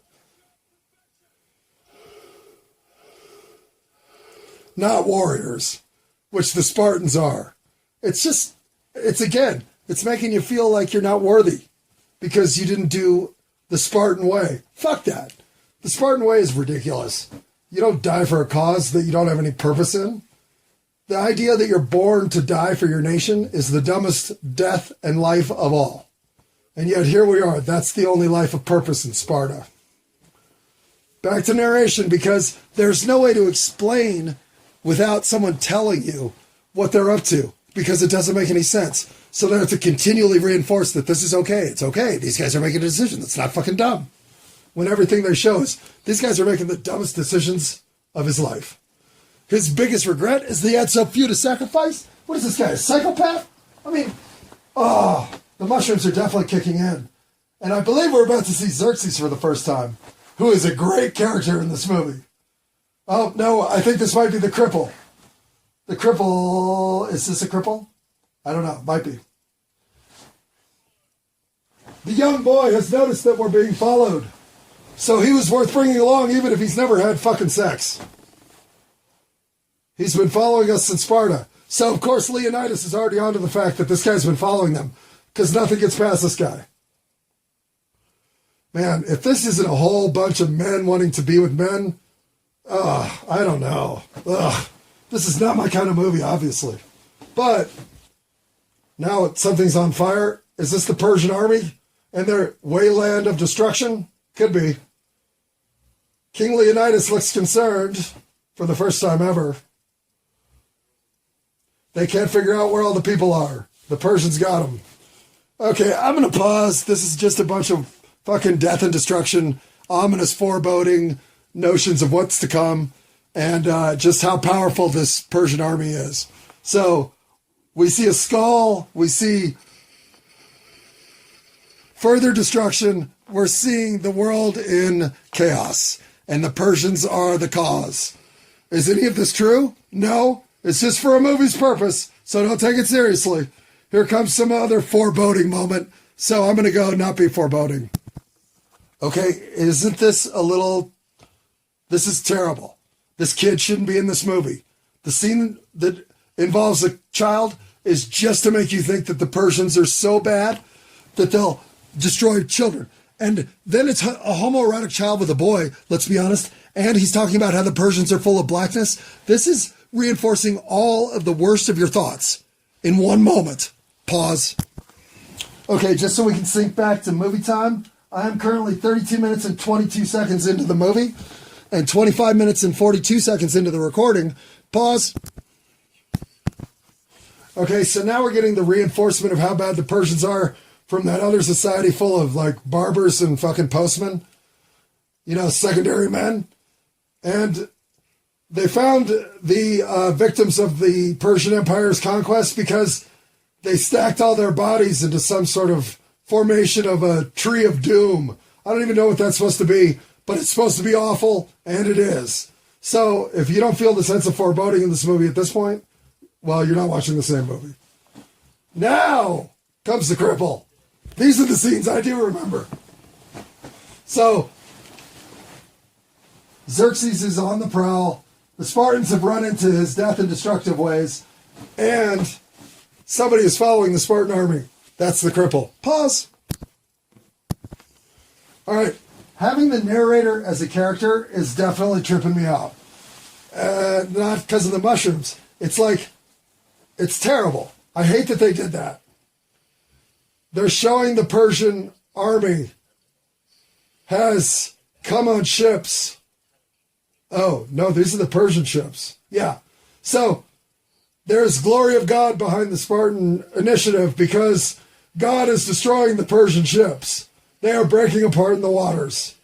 not warriors, which the Spartans are. It's making you feel like you're not worthy because you didn't do the Spartan way. Fuck that. The Spartan way is ridiculous. You don't die for a cause that you don't have any purpose in. The idea that you're born to die for your nation is the dumbest death and life of all. And yet here we are. That's the only life of purpose in Sparta. Back to narration, because there's no way to explain without someone telling you what they're up to, because it doesn't make any sense. So they have to continually reinforce that this is okay. It's okay. These guys are making a decision. That's not fucking dumb. When everything they show is, these guys are making the dumbest decisions of his life. His biggest regret is that he had so few to sacrifice. What is this guy, a psychopath? I mean, the mushrooms are definitely kicking in. And I believe we're about to see Xerxes for the first time, who is a great character in this movie. Oh, no, I think this might be the cripple. The cripple, is this a cripple? I don't know, might be. The young boy has noticed that we're being followed. So he was worth bringing along even if he's never had fucking sex. He's been following us in Sparta. So, of course, Leonidas is already onto the fact that this guy's been following them because nothing gets past this guy. Man, if this isn't a whole bunch of men wanting to be with men, I don't know. This is not my kind of movie, obviously. But now something's on fire. Is this the Persian army and their wayland of destruction? Could be. King Leonidas looks concerned for the first time ever. They can't figure out where all the people are. The Persians got them. Okay, I'm going to pause. This is just a bunch of fucking death and destruction, ominous foreboding notions of what's to come, and just how powerful this Persian army is. So, we see a skull. We see further destruction. We're seeing the world in chaos, and the Persians are the cause. Is any of this true? No. It's just for a movie's purpose, so don't take it seriously. Here comes some other foreboding moment, so I'm going to go not be foreboding. Okay, isn't this a little... This is terrible. This kid shouldn't be in this movie. The scene that involves a child is just to make you think that the Persians are so bad that they'll destroy children. And then it's a homoerotic child with a boy, let's be honest, and he's talking about how the Persians are full of blackness. This is reinforcing all of the worst of your thoughts in one moment. Pause. Okay, just so we can sync back to movie time, I am currently 32 minutes and 22 seconds into the movie and 25 minutes and 42 seconds into the recording. Pause. Okay, so now we're getting the reinforcement of how bad the Persians are from that other society full of, like, barbers and fucking postmen. You know, secondary men. And they found the victims of the Persian Empire's conquest because they stacked all their bodies into some sort of formation of a tree of doom. I don't even know what that's supposed to be, but it's supposed to be awful, and it is. So if you don't feel the sense of foreboding in this movie at this point, well, you're not watching the same movie. Now comes the cripple. These are the scenes I do remember. So Xerxes is on the prowl. The Spartans have run into his death in destructive ways, and somebody is following the Spartan army. That's the cripple. Pause. All right. Having the narrator as a character is definitely tripping me out. Not because of the mushrooms. It's like, it's terrible. I hate that they did that. They're showing the Persian army has come on ships. Oh, no, these are the Persian ships. Yeah. So there's glory of God behind the Spartan initiative because God is destroying the Persian ships. They are breaking apart in the waters.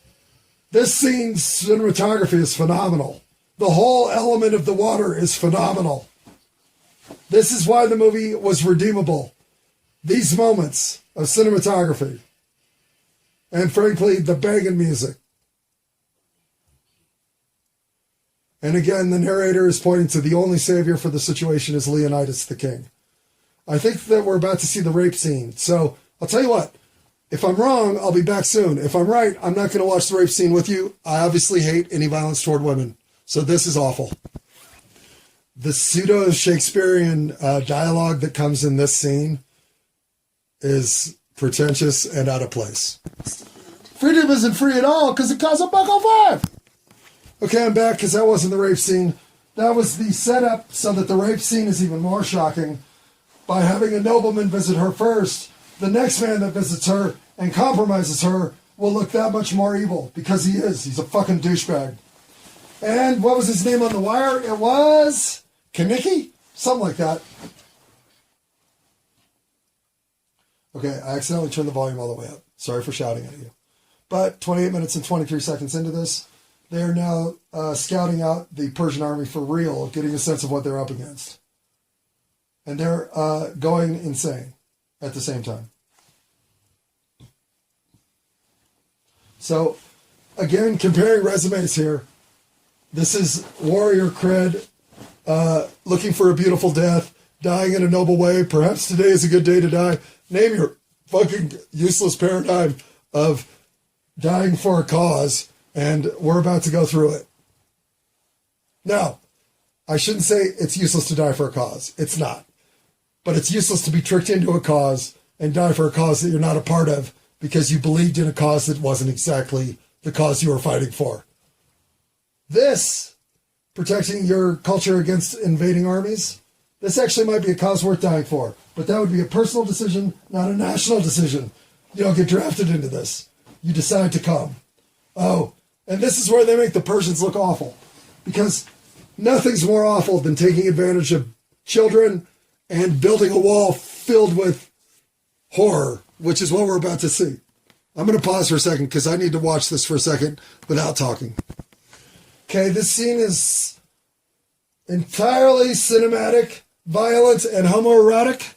This scene's cinematography is phenomenal. The whole element of the water is phenomenal. This is why the movie was redeemable. These moments of cinematography. And frankly, the banging music. And again, the narrator is pointing to the only savior for the situation is Leonidas the king. I think that we're about to see the rape scene. So I'll tell you what, if I'm wrong, I'll be back soon. If I'm right, I'm not going to watch the rape scene with you. I obviously hate any violence toward women. So this is awful. The pseudo-Shakespearean dialogue that comes in this scene is pretentious and out of place. Freedom isn't free at all because it costs $1.05. Okay, I'm back because that wasn't the rape scene. That was the setup so that the rape scene is even more shocking. By having a nobleman visit her first, the next man that visits her and compromises her will look that much more evil because he is. He's a fucking douchebag. And what was his name on the wire? It was Kaniki? Something like that. Okay, I accidentally turned the volume all the way up. Sorry for shouting at you. But 28 minutes and 23 seconds into this, they are now scouting out the Persian army for real, getting a sense of what they're up against. And they're going insane at the same time. So, again, comparing resumes here. This is warrior cred, looking for a beautiful death, dying in a noble way. Perhaps today is a good day to die. Name your fucking useless paradigm of dying for a cause, and we're about to go through it. Now, I shouldn't say it's useless to die for a cause. It's not. But it's useless to be tricked into a cause and die for a cause that you're not a part of because you believed in a cause that wasn't exactly the cause you were fighting for. This, protecting your culture against invading armies, this actually might be a cause worth dying for. But that would be a personal decision, not a national decision. You don't get drafted into this. You decide to come. Oh, and this is where they make the Persians look awful. Because nothing's more awful than taking advantage of children and building a wall filled with horror, which is what we're about to see. I'm going to pause for a second because I need to watch this for a second without talking. Okay, this scene is entirely cinematic, violent, and homoerotic.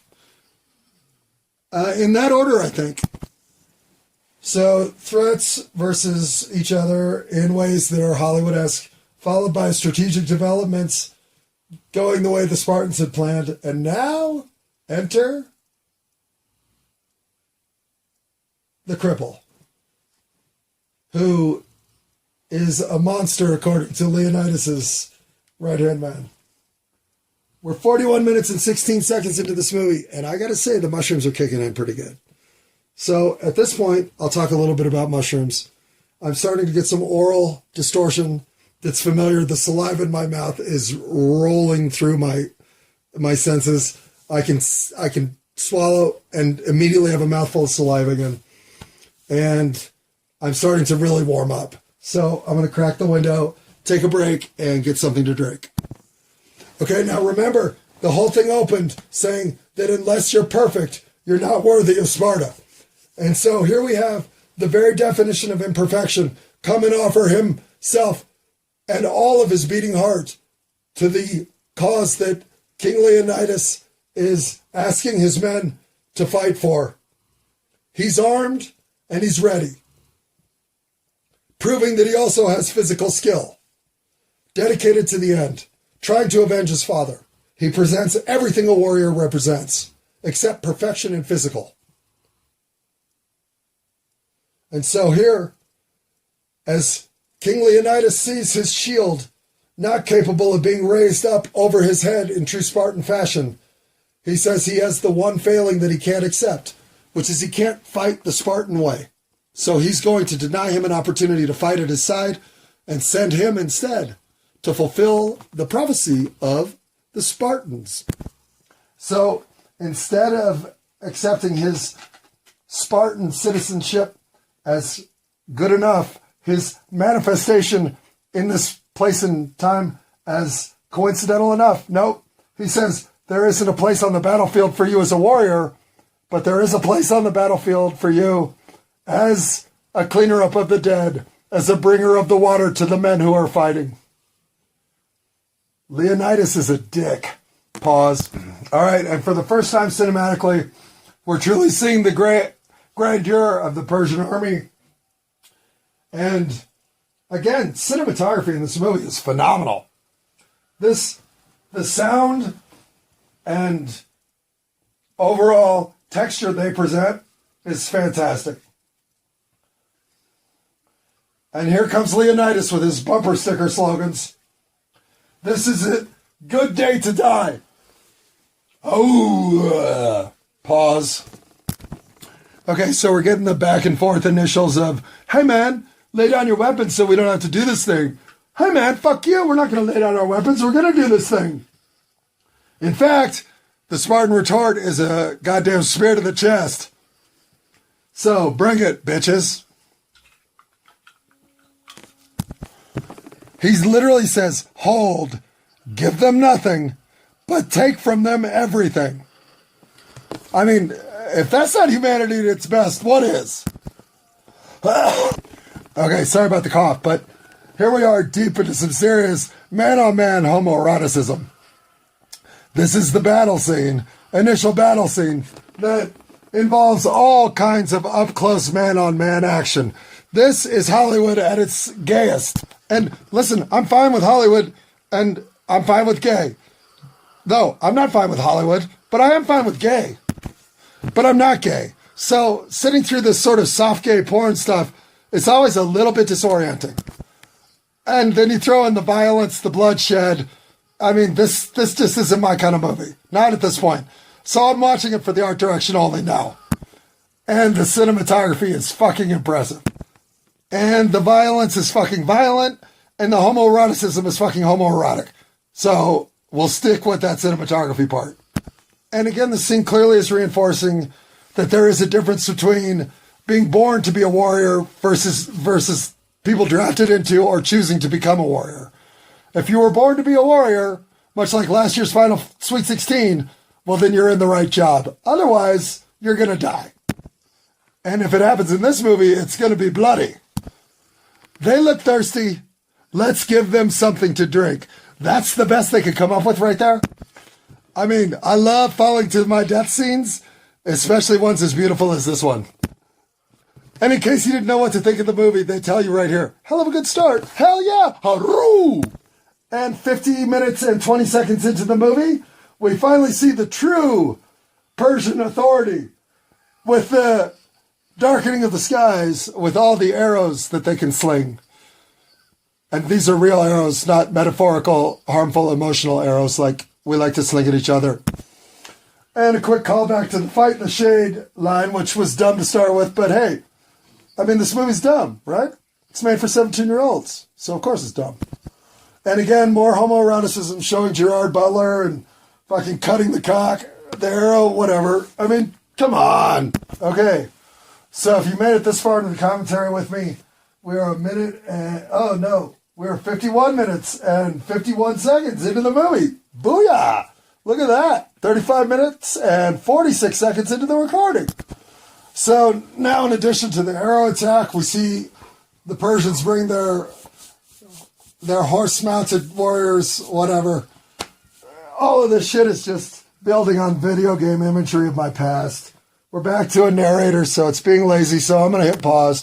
In that order, I think. So, threats versus each other in ways that are Hollywood-esque, followed by strategic developments going the way the Spartans had planned. And now, enter the cripple, who is a monster according to Leonidas' right-hand man. We're 41 minutes and 16 seconds into this movie, and I gotta say, the mushrooms are kicking in pretty good. So at this point, I'll talk a little bit about mushrooms. I'm starting to get some oral distortion that's familiar. The saliva in my mouth is rolling through my senses. I can swallow and immediately have a mouthful of saliva again. And I'm starting to really warm up. So I'm going to crack the window, take a break, and get something to drink. Okay, now remember, the whole thing opened saying that unless you're perfect, you're not worthy of Sparta. And so here we have the very definition of imperfection come and offer himself and all of his beating heart to the cause that King Leonidas is asking his men to fight for. He's armed and he's ready, proving that he also has physical skill, dedicated to the end, trying to avenge his father. He presents everything a warrior represents, except perfection and physical. And so here, as King Leonidas sees his shield not capable of being raised up over his head in true Spartan fashion, he says he has the one failing that he can't accept, which is he can't fight the Spartan way. So he's going to deny him an opportunity to fight at his side and send him instead to fulfill the prophecy of the Spartans. So instead of accepting his Spartan citizenship as good enough, his manifestation in this place and time as coincidental enough, nope. He says, there isn't a place on the battlefield for you as a warrior, but there is a place on the battlefield for you as a cleaner up of the dead, as a bringer of the water to the men who are fighting. Leonidas is a dick. Pause. All right, and for the first time cinematically, we're truly seeing the grandeur of the Persian army. And again, cinematography in this movie is phenomenal. The sound and overall texture they present is fantastic. And here comes Leonidas with his bumper sticker slogans. This is it. Good day to die. Oh, pause. Okay, so we're getting the back and forth initials of, hey man, lay down your weapons so we don't have to do this thing. Hey man, fuck you, we're not going to lay down our weapons, we're going to do this thing. In fact, the Spartan retort is a goddamn spear to the chest. So, bring it, bitches. He literally says, hold, give them nothing, but take from them everything. I mean, if that's not humanity at its best, what is? Okay, sorry about the cough, but here we are deep into some serious man-on-man homoeroticism. This is the battle scene, initial battle scene, that involves all kinds of up-close man-on-man action. This is Hollywood at its gayest. And listen, I'm fine with Hollywood, and I'm fine with gay. No, I'm not fine with Hollywood, but I am fine with gay. But I'm not gay. So sitting through this sort of soft gay porn stuff, it's always a little bit disorienting. And then you throw in the violence, the bloodshed, I mean, this just isn't my kind of movie. Not at this point. So I'm watching it for the art direction only now. And the cinematography is fucking impressive. And the violence is fucking violent. And the homoeroticism is fucking homoerotic. So we'll stick with that cinematography part. And again, the scene clearly is reinforcing that there is a difference between being born to be a warrior versus people drafted into or choosing to become a warrior. If you were born to be a warrior, much like last year's final Sweet 16, well, then you're in the right job. Otherwise, you're going to die. And if it happens in this movie, it's going to be bloody. They look thirsty. Let's give them something to drink. That's the best they could come up with right there. I mean, I love falling to my death scenes, especially ones as beautiful as this one. And in case you didn't know what to think of the movie, they tell you right here, hell of a good start. Hell yeah. Haroo! And 50 minutes and 20 seconds into the movie, we finally see the true Persian authority with the darkening of the skies with all the arrows that they can sling. And these are real arrows, not metaphorical, harmful, emotional arrows like we like to sling at each other. And a quick callback to the Fight in the Shade line, which was dumb to start with, but hey, I mean, this movie's dumb, right? It's made for 17-year-olds, so of course it's dumb. And again, more homoeroticism showing Gerard Butler and fucking cutting the cock, the arrow, whatever. I mean, come on. Okay, so if you made it this far into the commentary with me, we are we're 51 minutes and 51 seconds into the movie. Booyah! Look at that. 35 minutes and 46 seconds into the recording. So now in addition to the arrow attack, we see the Persians bring their horse-mounted warriors, whatever. All of this shit is just building on video game imagery of my past. We're back to a narrator, so it's being lazy, so I'm going to hit pause.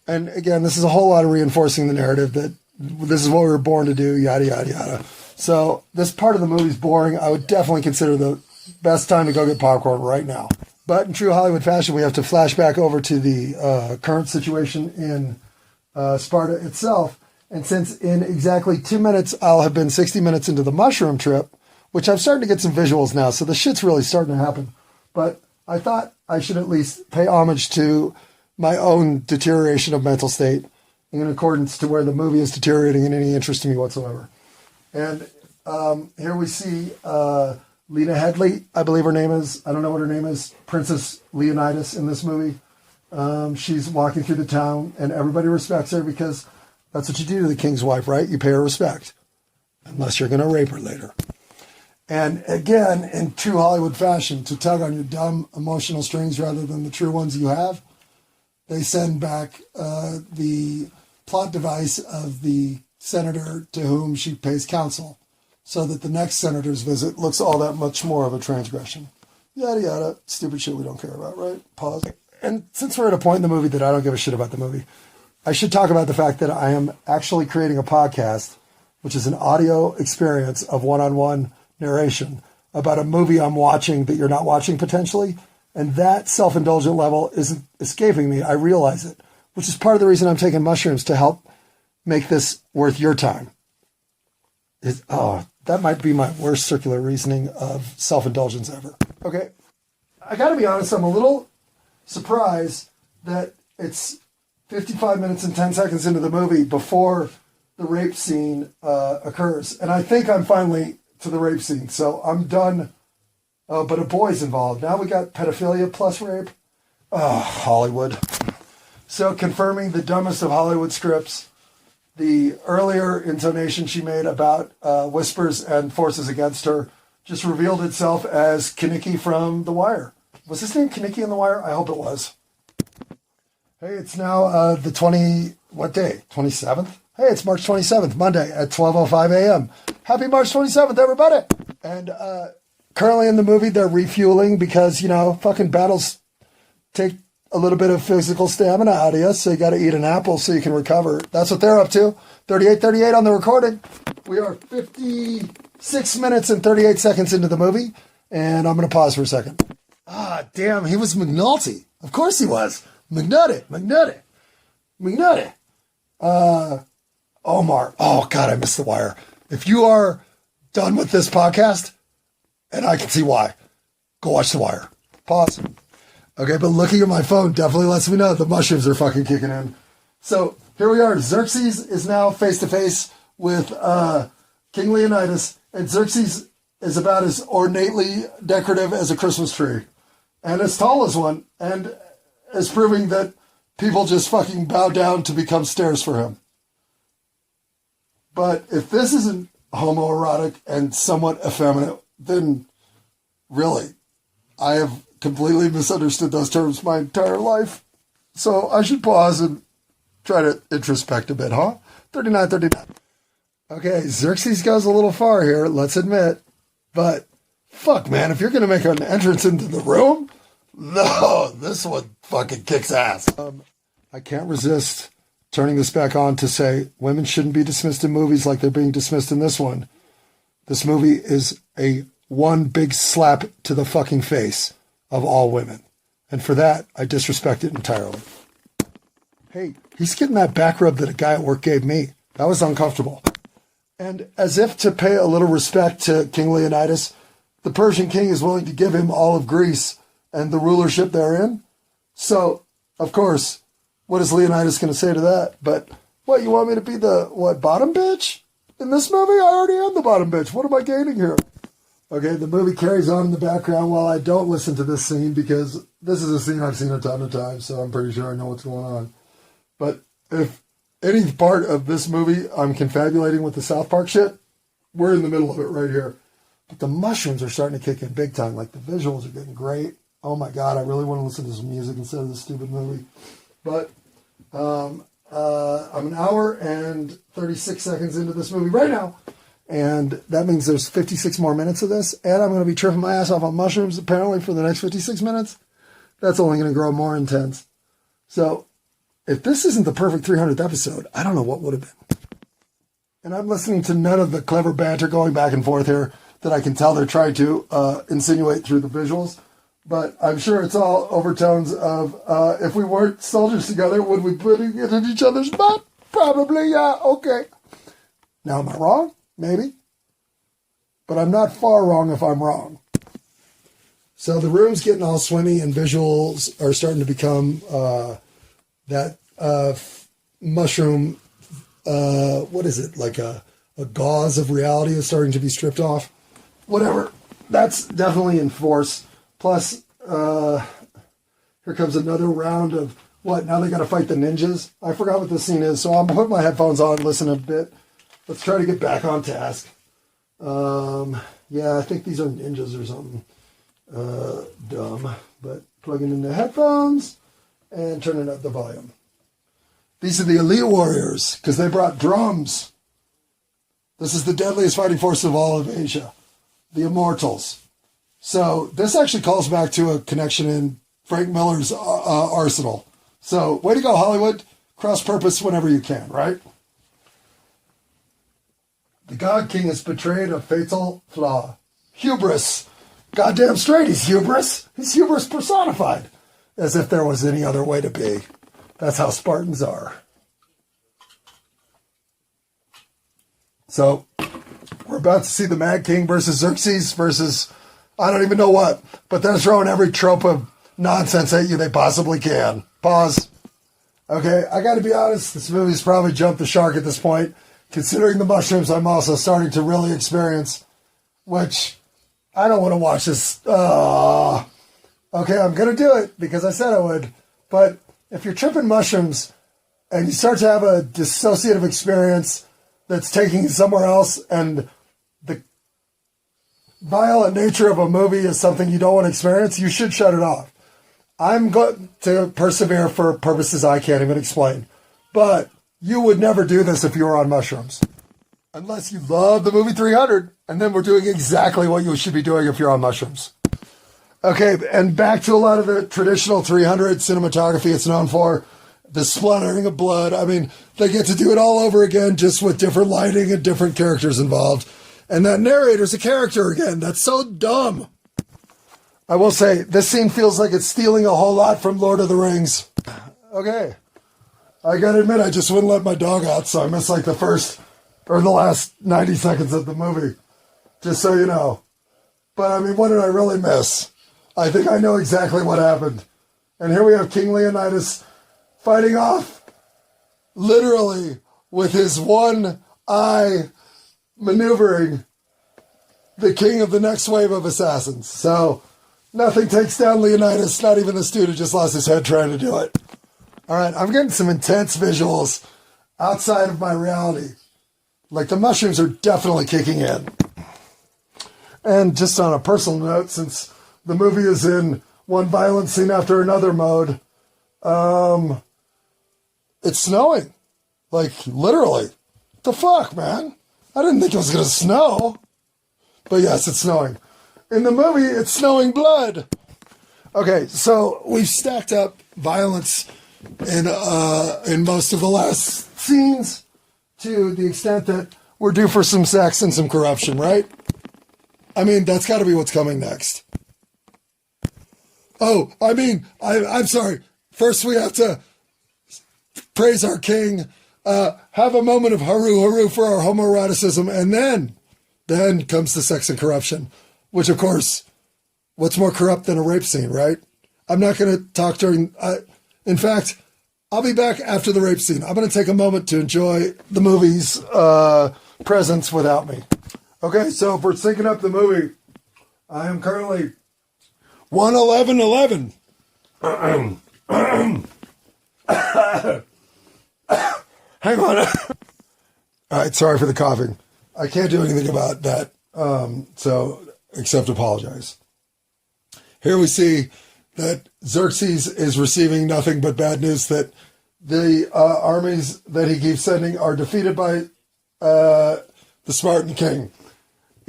And again, this is a whole lot of reinforcing the narrative that this is what we were born to do, yada, yada, yada. So this part of the movie's boring. I would definitely consider the best time to go get popcorn right now. But in true Hollywood fashion, we have to flash back over to the current situation in Sparta itself. And since in exactly 2 minutes, I'll have been 60 minutes into the mushroom trip, which I'm starting to get some visuals now. So the shit's really starting to happen. But I thought I should at least pay homage to my own deterioration of mental state in accordance to where the movie is deteriorating in any interest to me whatsoever. And here we see Lena Headey, I believe her name is. I don't know what her name is. Princess Leonidas in this movie. She's walking through the town, and everybody respects her because that's what you do to the king's wife, right? You pay her respect, unless you're going to rape her later. And again, in true Hollywood fashion, to tug on your dumb emotional strings rather than the true ones you have, they send back the plot device of the senator to whom she pays counsel so that the next senator's visit looks all that much more of a transgression. Yada, yada. Stupid shit we don't care about, right? Pause. And since we're at a point in the movie that I don't give a shit about the movie, I should talk about the fact that I am actually creating a podcast, which is an audio experience of one-on-one narration about a movie I'm watching that you're not watching potentially. And that self-indulgent level isn't escaping me. I realize it, which is part of the reason I'm taking mushrooms to help make this worth your time. That might be my worst circular reasoning of self-indulgence ever. Okay, I got to be honest, I'm a little surprised that it's 55 minutes and 10 seconds into the movie before the rape scene occurs. And I think I'm finally to the rape scene, so I'm done. But a boy's involved. Now we got pedophilia plus rape. Hollywood. So confirming the dumbest of Hollywood scripts. The earlier intonation she made about whispers and forces against her just revealed itself as Kinnicky from The Wire. Was his name Kinnicky in The Wire? I hope it was. Hey, it's now what day? 27th? Hey, it's March 27th, Monday at 12:05 a.m. Happy March 27th, everybody! And currently in the movie, they're refueling because, fucking battles take a little bit of physical stamina out of you, so you got to eat an apple so you can recover. That's what they're up to. 38:38 on the recording. We are 56 minutes and 38 seconds into the movie, and I'm going to pause for a second. Damn, he was McNulty. Of course he was. McNutty. Omar. Oh, God, I missed The Wire. If you are done with this podcast, and I can see why. Go watch The Wire. Pause. Okay, but looking at my phone definitely lets me know the mushrooms are fucking kicking in. So here we are. Xerxes is now face-to-face with King Leonidas, and Xerxes is about as ornately decorative as a Christmas tree, and as tall as one, and is proving that people just fucking bow down to become stairs for him. But if this isn't homoerotic and somewhat effeminate, then really, I have completely misunderstood those terms my entire life. So I should pause and try to introspect a bit, huh? 39. Okay, Xerxes goes a little far here, let's admit. But, fuck, man, if you're going to make an entrance into the room, no, this one fucking kicks ass. I can't resist turning this back on to say women shouldn't be dismissed in movies like they're being dismissed in this one. This movie is one big slap to the fucking face of all women. And for that, I disrespect it entirely. Hey, he's getting that back rub that a guy at work gave me. That was uncomfortable. And as if to pay a little respect to King Leonidas, the Persian king is willing to give him all of Greece and the rulership therein. So, of course, what is Leonidas going to say to that? But, what, you want me to be the, bottom bitch? In this movie, I already am the bottom bitch. What am I gaining here? Okay, the movie carries on in the background while I don't listen to this scene because this is a scene I've seen a ton of times, so I'm pretty sure I know what's going on. But if any part of this movie I'm confabulating with the South Park shit, we're in the middle of it right here. But the mushrooms are starting to kick in big time. Like, the visuals are getting great. Oh my God, I really want to listen to some music instead of this stupid movie. But I'm an hour and 36 seconds into this movie right now. And that means there's 56 more minutes of this. And I'm going to be tripping my ass off on mushrooms, apparently, for the next 56 minutes. That's only going to grow more intense. So, if this isn't the perfect 300th episode, I don't know what would have been. And I'm listening to none of the clever banter going back and forth here that I can tell they're trying to insinuate through the visuals. But I'm sure it's all overtones of, if we weren't soldiers together, would we put it in each other's butt? Probably, yeah, okay. Now, am I wrong? Maybe. But I'm not far wrong if I'm wrong. So the room's getting all swimmy and visuals are starting to become that mushroom, what is it? Like a gauze of reality is starting to be stripped off. Whatever. That's definitely in force. Plus, here comes another round of, what, now they got to fight the ninjas? I forgot what this scene is, so I'm putting my headphones on, listen a bit. Let's try to get back on task. Yeah, I think these are ninjas or something. Dumb. But plugging in the headphones and turning up the volume. These are the elite warriors, because they brought drums. This is the deadliest fighting force of all of Asia. The Immortals. So this actually calls back to a connection in Frank Miller's arsenal. So way to go, Hollywood. Cross purpose whenever you can, right? The God King has betrayed a fatal flaw. Hubris. Goddamn straight, he's hubris. He's hubris personified. As if there was any other way to be. That's how Spartans are. So, we're about to see the Mad King versus Xerxes versus, I don't even know what. But they're throwing every trope of nonsense at you they possibly can. Pause. Okay, I gotta be honest, this movie's probably jumped the shark at this point. Considering the mushrooms I'm also starting to really experience. Which, I don't want to watch this. Okay, I'm going to do it because I said I would. But if you're tripping mushrooms and you start to have a dissociative experience that's taking you somewhere else and the violent nature of a movie is something you don't want to experience, you should shut it off. I'm going to persevere for purposes I can't even explain. But you would never do this if you were on mushrooms. Unless you love the movie 300, and then we're doing exactly what you should be doing if you're on mushrooms. Okay, and back to a lot of the traditional 300 cinematography it's known for. The splattering of blood. I mean, they get to do it all over again, just with different lighting and different characters involved. And that narrator's a character again. That's so dumb. I will say, this scene feels like it's stealing a whole lot from Lord of the Rings. Okay. I gotta admit, I just wouldn't let my dog out, so I missed like the last 90 seconds of the movie. just so you know. But I mean, what did I really miss? I think I know exactly what happened. And here we have King Leonidas fighting off, literally, with his one eye maneuvering the king of the next wave of assassins. So, nothing takes down Leonidas, not even this dude who just lost his head trying to do it. All right, I'm getting some intense visuals outside of my reality. Like, the mushrooms are definitely kicking in. And just on a personal note, since the movie is in one violent scene after another mode, it's snowing. Like, literally. What the fuck, man? I didn't think it was going to snow. But yes, it's snowing. In the movie, it's snowing blood. Okay, so we've stacked up violence in most of the last scenes to the extent that we're due for some sex and some corruption, right? I mean, that's got to be what's coming next. Oh, I mean, I'm sorry. First, we have to praise our king, have a moment of haru for our homoeroticism, and then comes the sex and corruption, which, of course, what's more corrupt than a rape scene, right? I'm not going to talk during... in fact, I'll be back after the rape scene. I'm going to take a moment to enjoy the movie's presence without me. Okay, so if we're syncing up the movie, I am currently 1:11:11. Hang on. All right, sorry for the coughing. I can't do anything about that, so except apologize. Here we see that Xerxes is receiving nothing but bad news that the armies that he keeps sending are defeated by the Spartan king.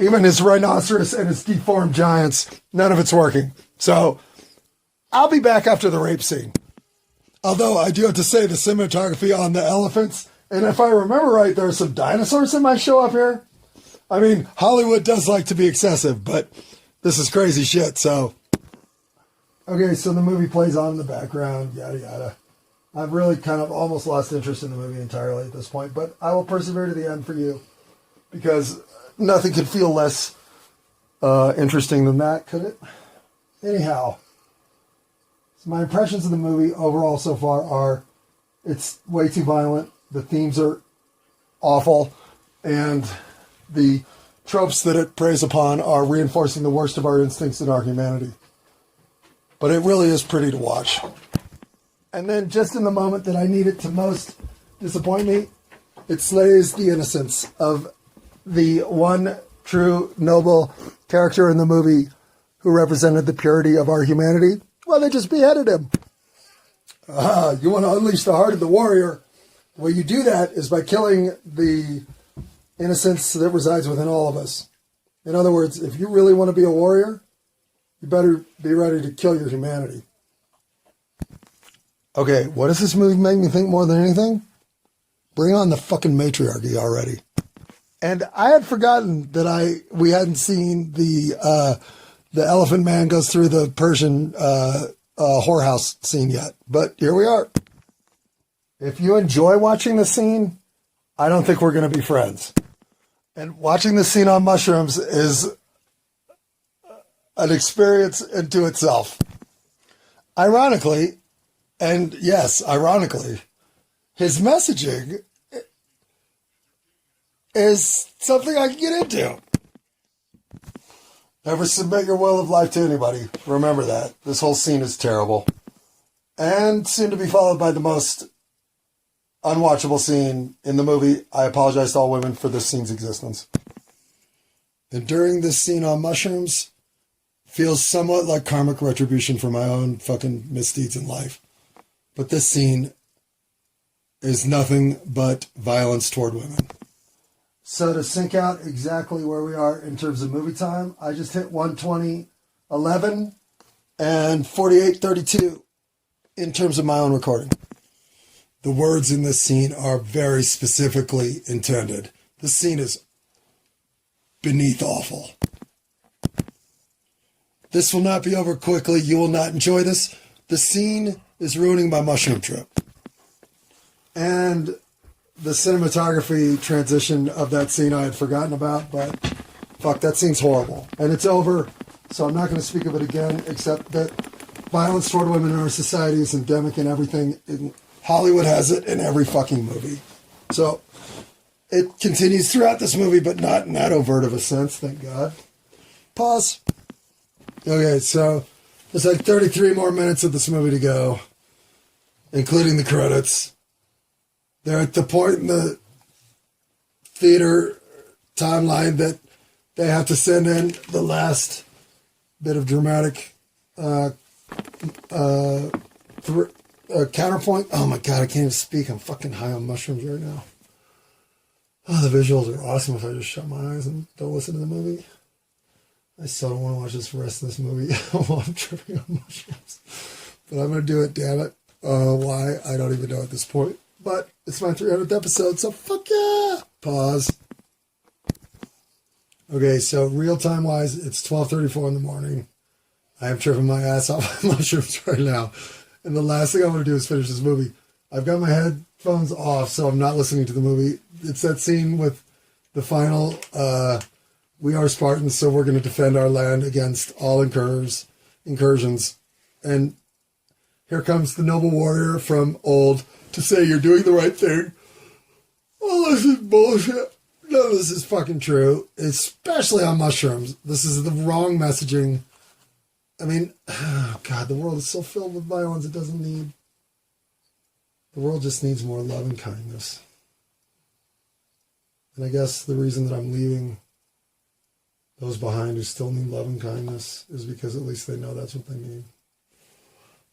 Even his rhinoceros and his deformed giants, none of it's working. So I'll be back after the rape scene. Although I do have to say the cinematography on the elephants, and if I remember right, there are some dinosaurs that might show up here. I mean, Hollywood does like to be excessive, but this is crazy shit, so. Okay, so the movie plays on in the background, yada yada. I've really kind of almost lost interest in the movie entirely at this point, but I will persevere to the end for you, because nothing could feel less interesting than that, could it? Anyhow, so my impressions of the movie overall so far are it's way too violent, the themes are awful, and the tropes that it preys upon are reinforcing the worst of our instincts and our humanity. But it really is pretty to watch. And then just in the moment that I need it to most disappoint me, it slays the innocence of the one true noble character in the movie who represented the purity of our humanity. Well, they just beheaded him. You want to unleash the heart of the warrior. The way you do that is by killing the innocence that resides within all of us. In other words, if you really want to be a warrior, you better be ready to kill your humanity. Okay, what does this movie make me think more than anything? Bring on the fucking matriarchy already. And I had forgotten that we hadn't seen the Elephant Man goes through the Persian whorehouse scene yet. But here we are. If you enjoy watching the scene, I don't think we're going to be friends. And watching the scene on mushrooms is an experience into itself. Ironically, and yes, ironically, his messaging is something I can get into. Never submit your will of life to anybody. Remember that. This whole scene is terrible. And soon to be followed by the most unwatchable scene in the movie. I apologize to all women for this scene's existence. And during this scene on mushrooms, feels somewhat like karmic retribution for my own fucking misdeeds in life. But this scene is nothing but violence toward women. So to sync out exactly where we are in terms of movie time, I just hit 1:20:11 and 48:32 in terms of my own recording. The words in this scene are very specifically intended. This scene is beneath awful. This will not be over quickly. You will not enjoy this. The scene is ruining my mushroom trip. And the cinematography transition of that scene I had forgotten about, but Fuck, that scene's horrible. And it's over, so I'm not going to speak of it again, except that violence toward women in our society is endemic in everything. Hollywood has it in every fucking movie. So it continues throughout this movie, but not in that overt of a sense, thank God. Pause. Okay, so there's like 33 more minutes of this movie to go, including the credits. They're at the point in the theater timeline that they have to send in the last bit of dramatic counterpoint. Oh my God, I can't even speak. I'm fucking high on mushrooms right now. Oh, the visuals are awesome if I just shut my eyes and don't listen to the movie. I still don't want to watch this rest of this movie while I'm tripping on mushrooms. But I'm going to do it, damn it. Why? I don't even know at this point. But it's my 300th episode, so fuck yeah! Pause. Okay, so real-time wise, it's 12:34 in the morning. I am tripping my ass off on mushrooms right now. And the last thing I want to do is finish this movie. I've got my headphones off, so I'm not listening to the movie. It's that scene with the final, we are Spartans, so we're going to defend our land against all incursions. And here comes the noble warrior from old to say you're doing the right thing. Oh, this is bullshit. No, this is fucking true, especially on mushrooms. This is the wrong messaging. I mean, oh God, the world is so filled with violence it doesn't need. The world just needs more love and kindness. And I guess the reason that I'm leaving those behind who still need love and kindness is because at least they know that's what they need.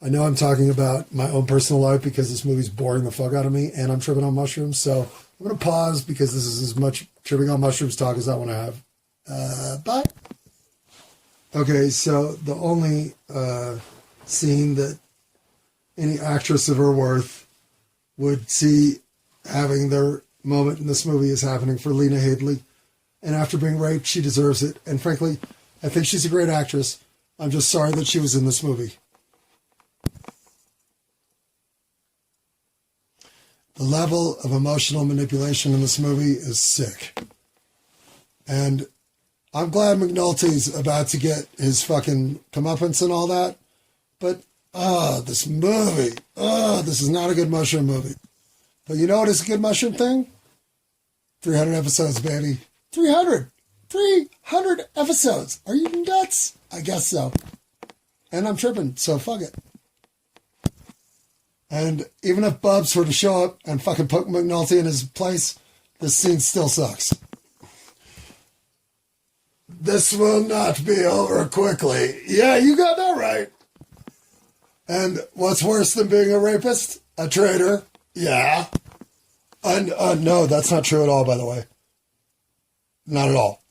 I know I'm talking about my own personal life because this movie's boring the fuck out of me and I'm tripping on mushrooms. So I'm going to pause because this is as much tripping on mushrooms talk as I want to have. Bye. Okay, so the only scene that any actress of her worth would see having their moment in this movie is happening for Lena Headey. And after being raped, she deserves it. And frankly, I think she's a great actress. I'm just sorry that she was in this movie. The level of emotional manipulation in this movie is sick. And I'm glad McNulty's about to get his fucking comeuppance and all that. But, this movie. This is not a good mushroom movie. But you know what is a good mushroom thing? 300 episodes, baby. 300! 300 episodes! Are you nuts? I guess so. And I'm tripping, so fuck it. And even if Bubs were to show up and fucking put McNulty in his place, this scene still sucks. This will not be over quickly. Yeah, you got that right. And what's worse than being a rapist? A traitor. Yeah. And no, that's not true at all, by the way. Not at all.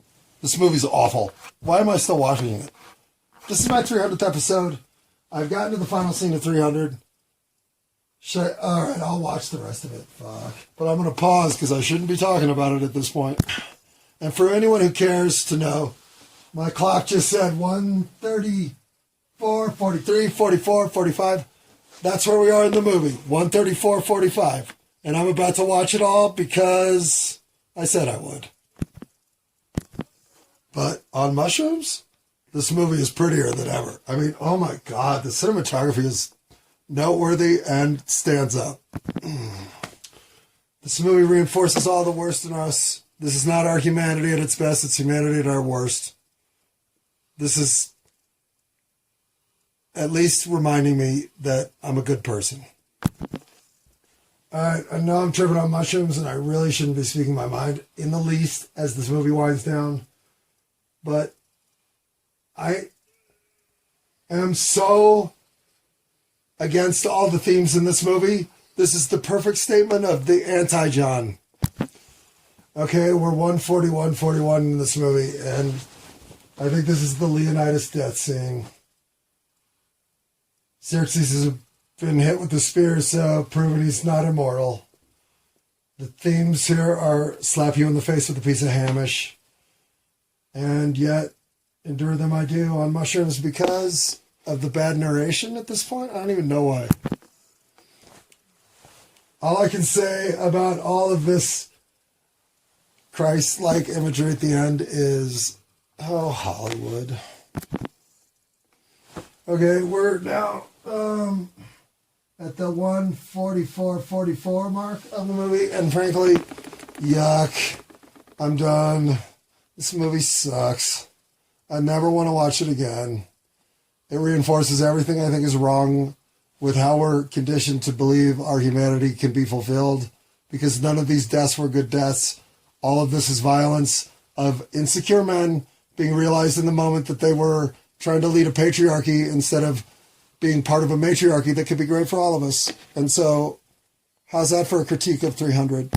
This movie's awful. Why am I still watching it? This is my 300th episode. I've gotten to the final scene of 300. Alright, I'll watch the rest of it. Fuck. But I'm going to pause because I shouldn't be talking about it at this point. And for anyone who cares to know, my clock just said 1:34, 43, 44, 45. That's where we are in the movie. 1:34, 45. And I'm about to watch it all because I said I would. But on mushrooms, this movie is prettier than ever. I mean, oh my God, the cinematography is noteworthy and stands up. This movie reinforces all the worst in us. This is not our humanity at its best. It's humanity at our worst. This is at least reminding me that I'm a good person. All right, I know I'm tripping on mushrooms and I really shouldn't be speaking my mind in the least as this movie winds down. But I am so against all the themes in this movie. This is the perfect statement of the anti-John. Okay, we're 141 in this movie, and I think this is the Leonidas death scene. Xerxes has been hit with the spear, so proving he's not immortal. The themes here are slap you in the face with a piece of hamish. And yet, endure them I do on mushrooms because of the bad narration at this point. I don't even know why. All I can say about all of this Christ-like imagery at the end is Oh, Hollywood. Okay, we're now at the 1:44:44 mark of the movie, and frankly, yuck. I'm done. This movie sucks. I never want to watch it again. It reinforces everything I think is wrong with how we're conditioned to believe our humanity can be fulfilled, because none of these deaths were good deaths. All of this is violence of insecure men being realized in the moment that they were trying to lead a patriarchy instead of being part of a matriarchy that could be great for all of us. And so, how's that for a critique of 300?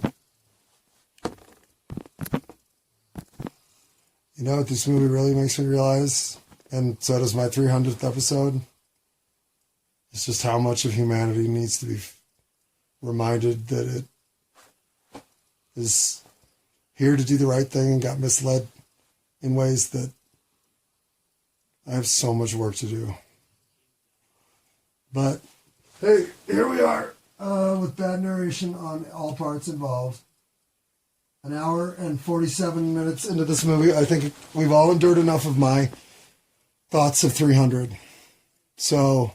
You know what this movie really makes me realize, and so does my 300th episode? It's just how much of humanity needs to be reminded that it is here to do the right thing and got misled in ways that I have so much work to do. But, hey, here we are with bad narration on all parts involved. An hour and 47 minutes into this movie. I think we've all endured enough of my thoughts of 300. So,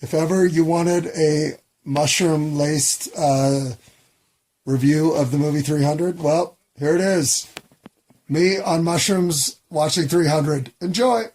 if ever you wanted a mushroom-laced review of the movie 300, well, here it is. Me on mushrooms watching 300. Enjoy!